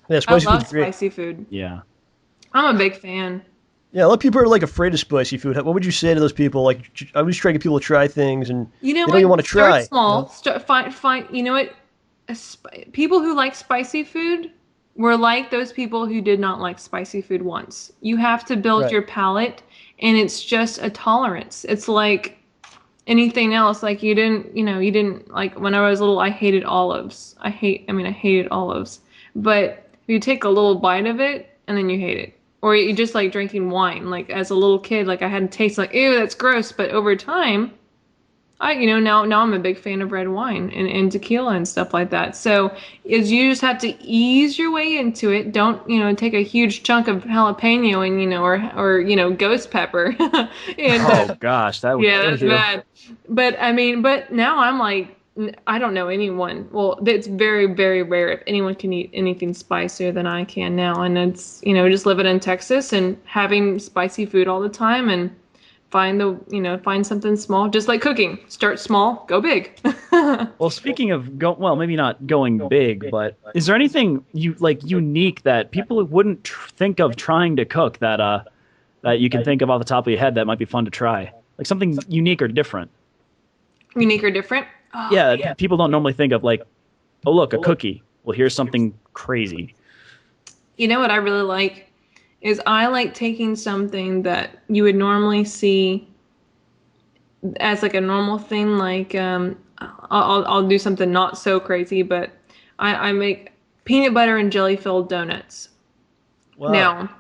Yeah, I spicy love food's great. spicy food. Yeah. I'm a big fan. Yeah, a lot of people are like afraid of spicy food. What would you say to those people? Like, I always try to get people to try things, and You know they don't even want what? to try. Start small. Find. You know what? People who like spicy food were like those people who did not like spicy food once. You have to build Right. your palate, and it's just a tolerance. It's like anything else. Like you didn't like when I was little. I hated olives. I hated olives. But you take a little bite of it, and then you hate it. Or you just like drinking wine. Like as a little kid, like I had a taste like, ew, that's gross. But over time, now I'm a big fan of red wine and tequila and stuff like that. So is you just have to ease your way into it. Don't, take a huge chunk of jalapeno and, or ghost pepper. And Oh gosh, that would yeah, kill that's you. bad. But now I'm like, I don't know anyone. Well, it's very, very rare if anyone can eat anything spicier than I can now. And it's, just living in Texas and having spicy food all the time and find something small, just like cooking. Start small, go big. Well, speaking of well, maybe not going big, but is there anything unique that people wouldn't think of trying to cook that you can think of off the top of your head that might be fun to try? Like something unique or different? Unique or different? Oh, Yeah, people don't normally think of like, oh look, a cookie. Well, here's something crazy. You know what I really like is I like taking something that you would normally see as like a normal thing. Like I'll do something not so crazy, but I make peanut butter and jelly filled donuts. Wow. Now,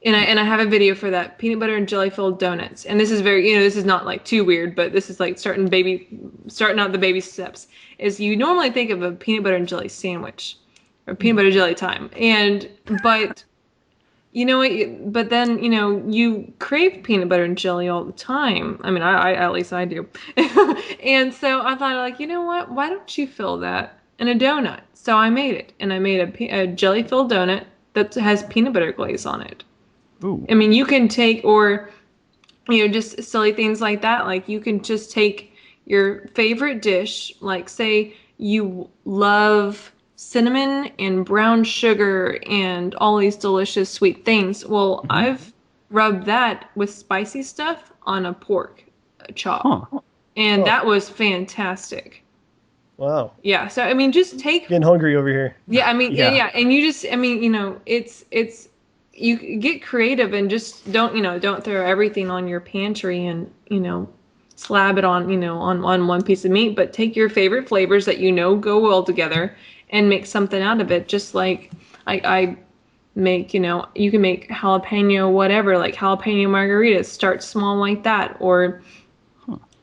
and I have a video for that, peanut butter and jelly filled donuts. And this is very, this is not like too weird, but this is like starting out the baby steps. Is you normally think of a peanut butter and jelly sandwich or peanut butter jelly time. But you know what, but then, you crave peanut butter and jelly all the time. I mean, I at least I do. And so I thought, like, you know what, why don't you fill that in a donut? So I made it, and I made a jelly filled donut that has peanut butter glaze on it. Ooh. I mean, you can take, or, just silly things like that. Like, you can just take your favorite dish, like, say you love cinnamon and brown sugar and all these delicious sweet things. Well, I've rubbed that with spicy stuff on a pork chop. Huh. And that was fantastic. Wow. Yeah. So, I mean, just take. Getting hungry over here. Yeah. I mean, Yeah. yeah. And you just, I mean, it's, you get creative and just don't throw everything on your pantry and, slab it on, on one piece of meat, but take your favorite flavors that go well together and make something out of it. Just like I make, you can make jalapeno whatever, like jalapeno margaritas. Start small like that, or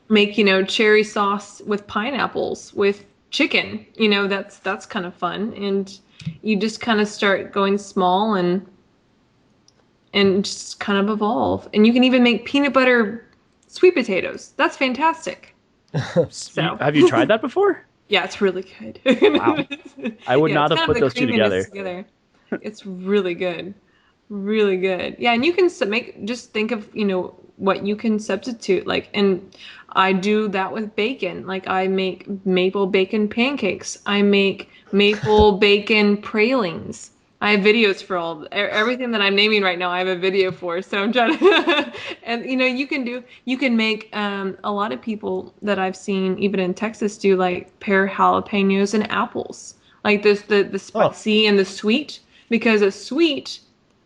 make, cherry sauce with pineapples with chicken. That's kind of fun. And you just kind of start going small and just kind of evolve. And you can even make peanut butter sweet potatoes. That's fantastic. So Have you tried that before? yeah, it's really good. Wow. I would not have put those two together. It's really good. Really good. Yeah, and you can just think of, what you can substitute. Like, and I do that with bacon. Like, I make maple bacon pancakes. I make maple bacon pralines. I have videos for everything that I'm naming right now. I have a video for, so I'm trying to, and you can make, a lot of people that I've seen, even in Texas, do like pair jalapenos and apples, like this, the spicy and the sweet, because a sweet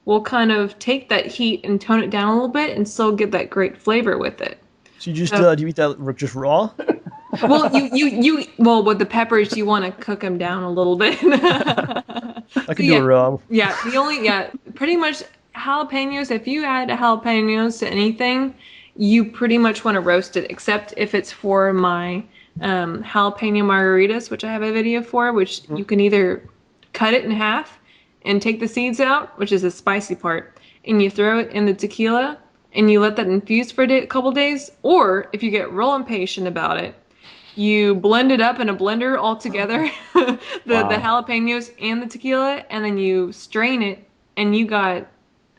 will kind of take that heat and tone it down a little bit and still get that great flavor with it. So you just, do you eat that just raw? Well, well, with the peppers, you want to cook them down a little bit. I could do it raw. Yeah, pretty much jalapenos. If you add jalapenos to anything, you pretty much want to roast it, except if it's for my jalapeno margaritas, which I have a video for, which you can either cut it in half and take the seeds out, which is the spicy part, and you throw it in the tequila and you let that infuse for a couple days. Or if you get real impatient about it, you blend it up in a blender all together, the jalapenos and the tequila, and then you strain it, and you got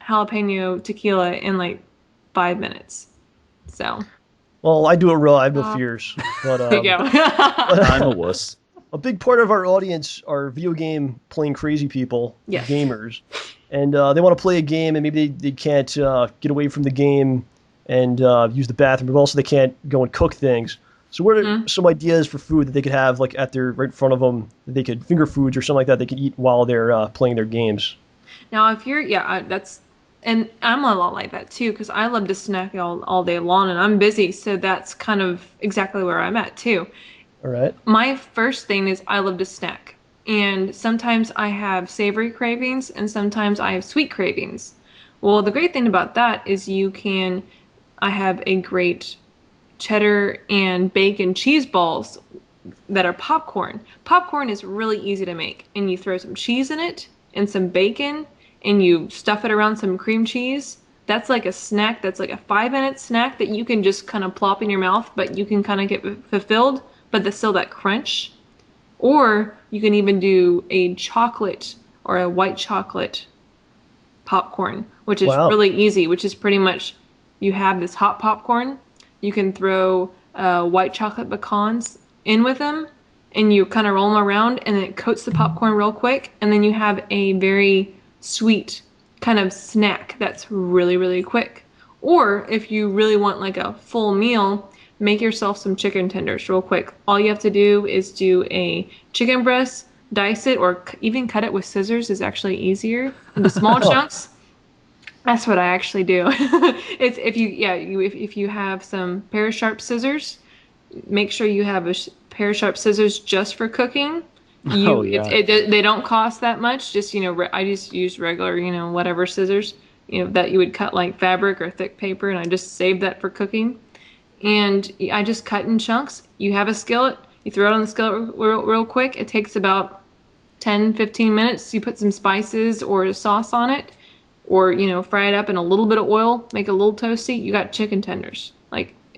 jalapeno tequila in like 5 minutes. So. Well, I do it raw. I have no fears. But, there you go. I'm a wuss. A big part of our audience are video game playing crazy people, Yes. gamers, and they want to play a game, and maybe they can't get away from the game and use the bathroom, but also they can't go and cook things. So what are some ideas for food that they could have like right in front of them, that they could finger foods or something like that they could eat while they're playing their games? Now, if you're, and I'm a lot like that too, because I love to snack all day long, and I'm busy, so that's kind of exactly where I'm at too. All right. My first thing is I love to snack, and sometimes I have savory cravings, and sometimes I have sweet cravings. Well, the great thing about that is I have a great cheddar and bacon cheese balls that are popcorn. Popcorn is really easy to make, and you throw some cheese in it and some bacon, and you stuff it around some cream cheese. That's like a snack. That's like a 5-minute snack that you can just kind of plop in your mouth, but you can kind of get fulfilled, but there's still that crunch. Or you can even do a chocolate or a white chocolate popcorn, which is really easy, which is pretty much, you have this hot popcorn, you can throw white chocolate pecans in with them, and you kind of roll them around, and it coats the popcorn real quick, and then you have a very sweet kind of snack that's really, really quick. Or if you really want like a full meal, make yourself some chicken tenders real quick. All you have to do is do a chicken breast, dice it, or even cut it with scissors is actually easier into small chunks. That's what I actually do. It's if you have some pair of sharp scissors, make sure you have a pair of sharp scissors just for cooking, Oh, yeah. They don't cost that much. Just, I just use regular, whatever scissors, that you would cut like fabric or thick paper, and I just save that for cooking. And I just cut in chunks. You have a skillet, you throw it on the skillet real quick. It takes about 10, 15 minutes. You put some spices or sauce on it, or, fry it up in a little bit of oil, make it a little toasty. You got chicken tenders,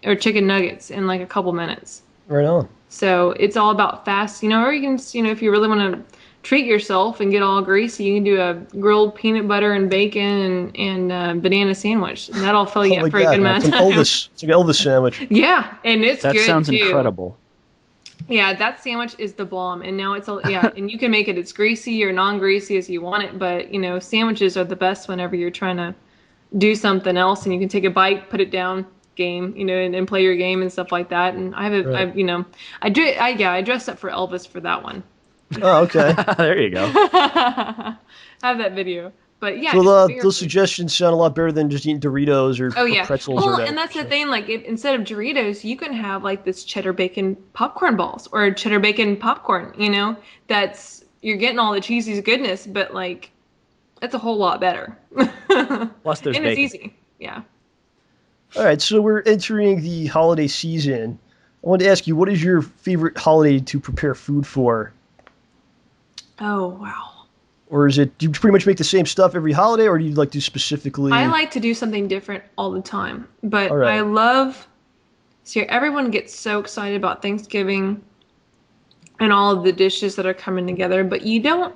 or chicken nuggets in like a couple minutes. Right on. So it's all about fast, or you can, if you really want to treat yourself and get all greasy, you can do a grilled peanut butter and bacon and banana sandwich. And that'll fill you up for a good amount of time. It's like an Elvis sandwich. Yeah, and it's good too. That sounds incredible. Yeah, that sandwich is the bomb. And now and you can make it as greasy or non-greasy as you want it. But, sandwiches are the best whenever you're trying to do something else, and you can take a bite, put it down, game, and play your game and stuff like that. And I dressed up for Elvis for that one. Oh, okay. There you go. I have that video. But yeah, so those suggestions sound a lot better than just eating Doritos or pretzels. Well, and that's the thing. Like, instead of Doritos, you can have like this cheddar bacon popcorn balls or cheddar bacon popcorn. That's you're getting all the cheesy goodness, but like, it's a whole lot better. Plus, there's and bacon. It's easy. Yeah. All right, so we're entering the holiday season. I wanted to ask you, what is your favorite holiday to prepare food for? Oh, wow. Or do you pretty much make the same stuff every holiday, or do you like to specifically? I like to do something different all the time, but right. I love. See, everyone gets so excited about Thanksgiving and all of the dishes that are coming together, but you don't.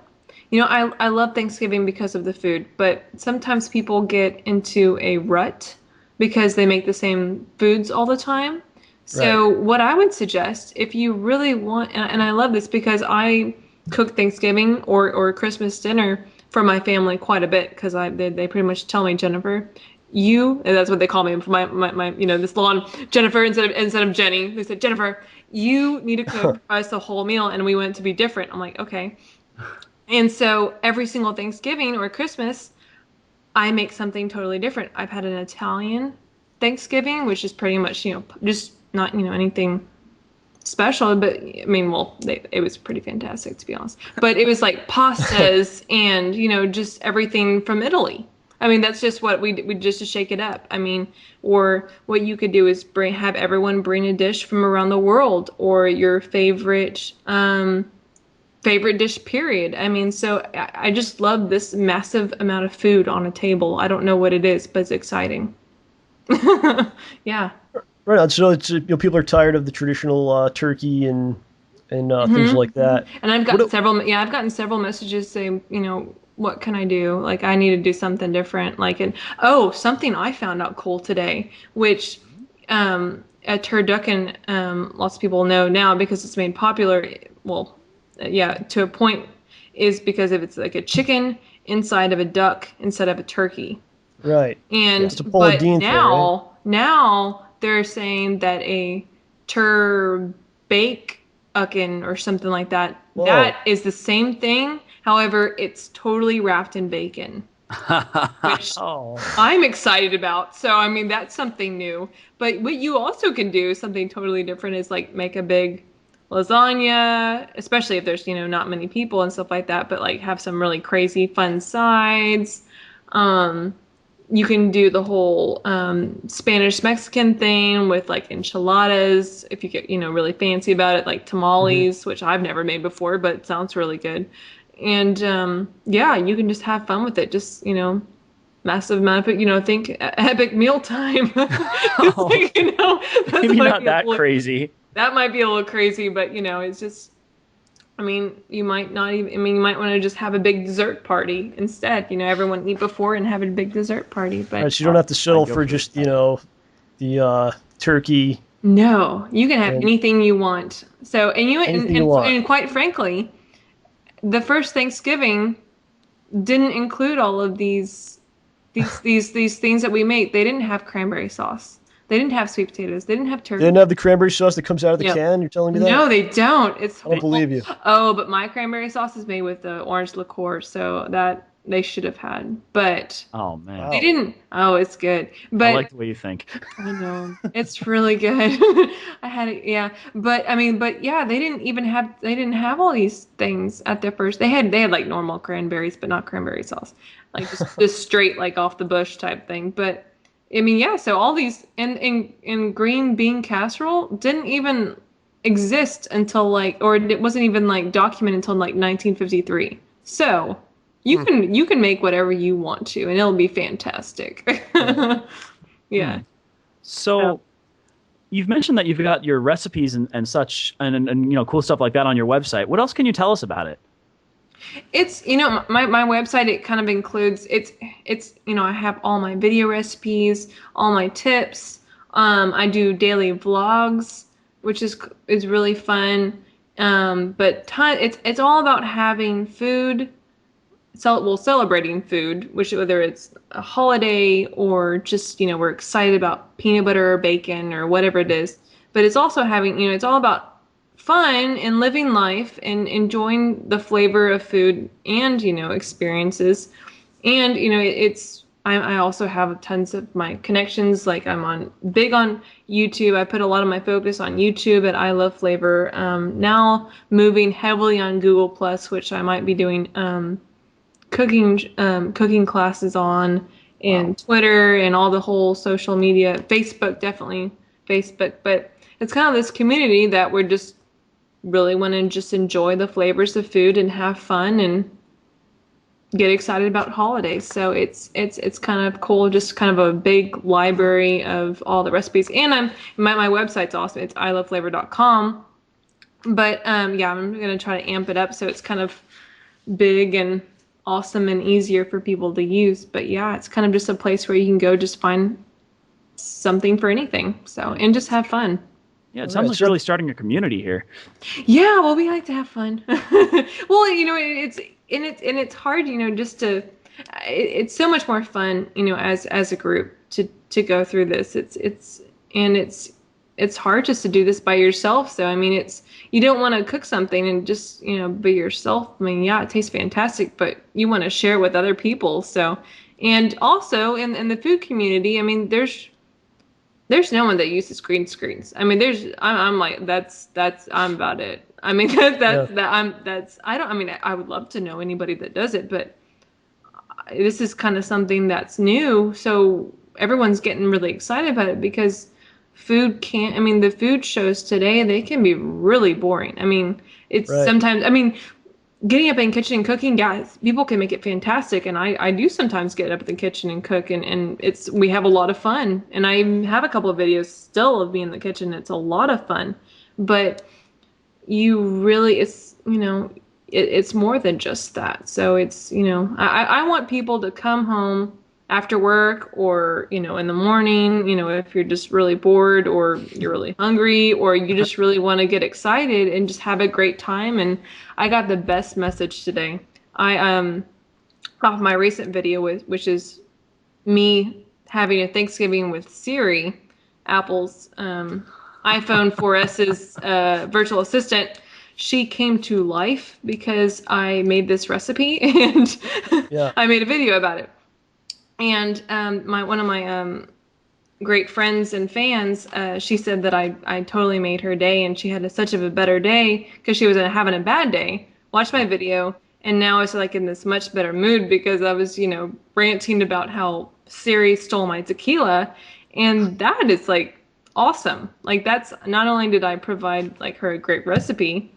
I love Thanksgiving because of the food, but sometimes people get into a rut because they make the same foods all the time. So what I would suggest, if you really want, and I love this because I cook Thanksgiving or Christmas dinner for my family quite a bit, because they pretty much tell me, Jennifer, and that's what they call me for my this lawn, Jennifer instead of Jenny. They said, Jennifer, you need to cook us a whole meal, and we want it to be different. I'm like, okay. And so every single Thanksgiving or Christmas, I make something totally different. I've had an Italian Thanksgiving, which is pretty much, just not, anything special, but I mean, it was pretty fantastic, to be honest. But it was like pastas and, just everything from Italy. I mean, that's just what we just to shake it up. I mean, or what you could do is have everyone bring a dish from around the world, or your favorite dish, period. I mean, so I just love this massive amount of food on a table. I don't know what it is, but it's exciting. Yeah. Right on. So it's people are tired of the traditional turkey and things like that. And I've gotten several messages saying, what can I do? Like, I need to do something different. Like, something I found out cool today, which a turducken, lots of people know now because it's made popular. Well, to a point, is because if it's like a chicken inside of a duck instead of a turkey. Right. And it's a Paula Deen thing, right? Now they're saying that a turbacon or something like that, Whoa. that is the same thing. However, it's totally wrapped in bacon, which I'm excited about. So, I mean, that's something new. But what you also can do, something totally different, is like make a big lasagna, especially if there's, not many people and stuff like that, but like have some really crazy fun sides. You can do the whole Spanish Mexican thing with like enchiladas if you get, really fancy about it, like tamales, which I've never made before, but it sounds really good. And you can just have fun with it. Just, massive amount of, think epic mealtime. Maybe not that crazy. That might be a little crazy, but it's just, you might want to just have a big dessert party instead. Everyone eat before and have a big dessert party. But right, so you don't have to settle for just, the turkey. No, you can have anything you want. So, and quite frankly, the first Thanksgiving didn't include all of these things that we make. They didn't have cranberry sauce. They didn't have sweet potatoes. They didn't have turkey. They didn't have the cranberry sauce that comes out of the can? You're telling me that? No, they don't. I don't believe you. Oh, but my cranberry sauce is made with the orange liqueur, so that they should have had. But Oh man, they didn't. Oh, it's good. But I like the way you think. I know it's really good. I had it, yeah. But I mean, but yeah, they didn't have all these things at their first. They had like normal cranberries, but not cranberry sauce, like just straight like off the bush type thing. But I mean, yeah. So all these in green bean casserole didn't even exist until like, or it wasn't even like documented until like 1953. So you can make whatever you want to, and it'll be fantastic. Yeah. So you've mentioned that you've got your recipes and such and you know, cool stuff like that on your website. What else can you tell us about it? It's, my website, it kind of includes, it's, I have all my video recipes, all my tips. I do daily vlogs, which is really fun. But it's all about having food, celebrating food, which whether it's a holiday or just, we're excited about peanut butter or bacon or whatever it is. But it's also having, it's all about fun and living life and enjoying the flavor of food and, experiences. And, I also have tons of my connections. Like I'm big on YouTube. I put a lot of my focus on YouTube at ILoveFlavor. Now moving heavily on Google Plus, which I might be doing, cooking classes on, and Twitter and all the whole social media, Facebook, definitely Facebook. But it's kind of this community that we're just really want to just enjoy the flavors of food and have fun and get excited about holidays. So it's kind of cool, just kind of a big library of all the recipes. And my website's awesome. It's ILoveFlavor.com. But yeah, I'm gonna try to amp it up so it's kind of big and awesome and easier for people to use. But yeah, it's kind of just a place where you can go just find something for anything. So, and just have fun. Yeah, it sounds like you're really starting a community here. Yeah, well, we like to have fun. Well, it's hard, just to. It's so much more fun, as a group to go through this. It's hard just to do this by yourself. So I mean, you don't want to cook something and just be yourself. I mean, yeah, it tastes fantastic, but you want to share it with other people. So, and also in the food community, I mean, there's no one that uses green screens. I mean, I'm like, I'm about it. I mean, I would love to know anybody that does it, but this is kind of something that's new. So everyone's getting really excited about it because the food shows today, they can be really boring. I mean, sometimes, getting up in the kitchen and cooking, guys, people can make it fantastic. And I do sometimes get up in the kitchen and cook, and we have a lot of fun. And I have a couple of videos still of me in the kitchen. It's a lot of fun, but it's more than just that. So it's, I want people to come home after work or, in the morning, if you're just really bored or you're really hungry or you just really want to get excited and just have a great time. And I got the best message today. Off my recent video, which is me having a Thanksgiving with Siri, Apple's iPhone 4S's virtual assistant. She came to life because I made this recipe and I made a video about it. And one of my great friends and fans, she said that I totally made her day, and she had such of a better day because she was having a bad day. Watched my video, and now it's like in this much better mood because I was, ranting about how Siri stole my tequila, and that is like awesome. Like that's not only did I provide like her a great recipe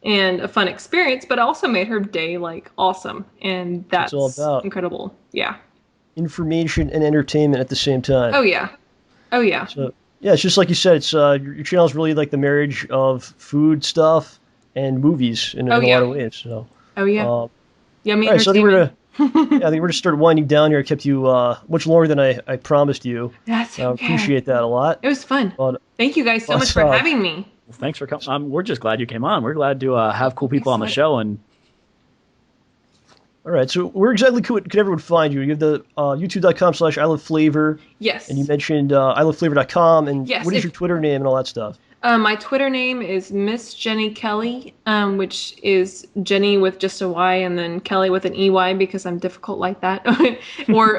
and a fun experience, but also made her day like awesome, and that's all about incredible. Yeah. Information and entertainment at the same time. Oh yeah. So yeah, it's just like you said. It's your channel is really like the marriage of food stuff and movies in a lot of ways. So. Oh yeah. Yeah, me. Right, so I think we're just start winding down here. I kept you much longer than I promised you. That's okay. Appreciate that a lot. It was fun. Thank you guys so much for having me. Well, thanks for coming. We're just glad you came on. We're glad to have cool people on the show. And all right, so where exactly could everyone find you? You have the youtube.com/ILoveFlavor. Yes. And you mentioned ILoveFlavor.com. And what is your Twitter name and all that stuff? My Twitter name is Miss Jenny Kelley, which is Jenny with just a Y and then Kelly with an EY because I'm difficult like that. Or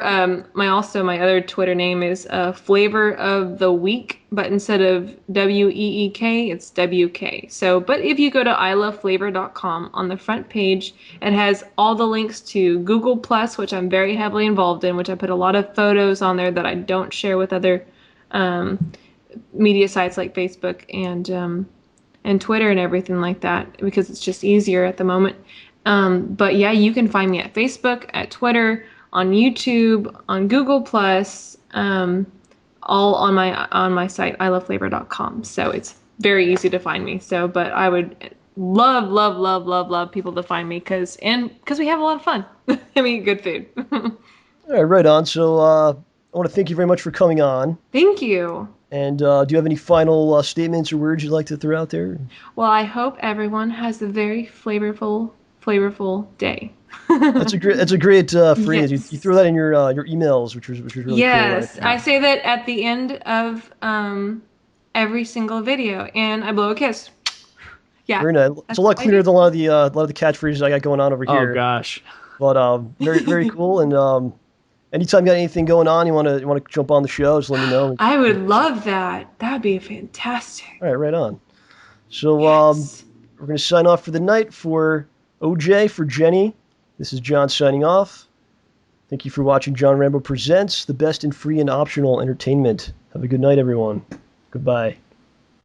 my other Twitter name is Flavor of the Week, but instead of WEEK, it's WK. So, but if you go to ILoveFlavor.com on the front page, it has all the links to Google Plus, which I'm very heavily involved in, which I put a lot of photos on there that I don't share with other media sites like Facebook and Twitter and everything like that because it's just easier at the moment. But yeah, you can find me at Facebook, at Twitter, on YouTube, on Google Plus, all on my site ILoveFlavor.com. So it's very easy to find me. So, but I would love people to find me because we have a lot of fun. I mean, good food. All right on. So I want to thank you very much for coming on. Thank you. And do you have any final statements or words you'd like to throw out there? Well, I hope everyone has a very flavorful day. That's a great phrase. Yes. You throw that in your emails, which was really yes, cool. I say that at the end of every single video, and I blow a kiss. Yeah, very nice. It's a lot cleaner than a lot of the catchphrases I got going on over here. Oh gosh, but very cool. And anytime you got anything going on, you want to jump on the show, just let me know. I would love that. That'd be fantastic. All right on. So Yes. we're gonna sign off for the night. For OJ, for Jenny, this is John signing off. Thank you for watching John Rambo Presents, the best in free and optional entertainment. Have a good night, everyone. Goodbye.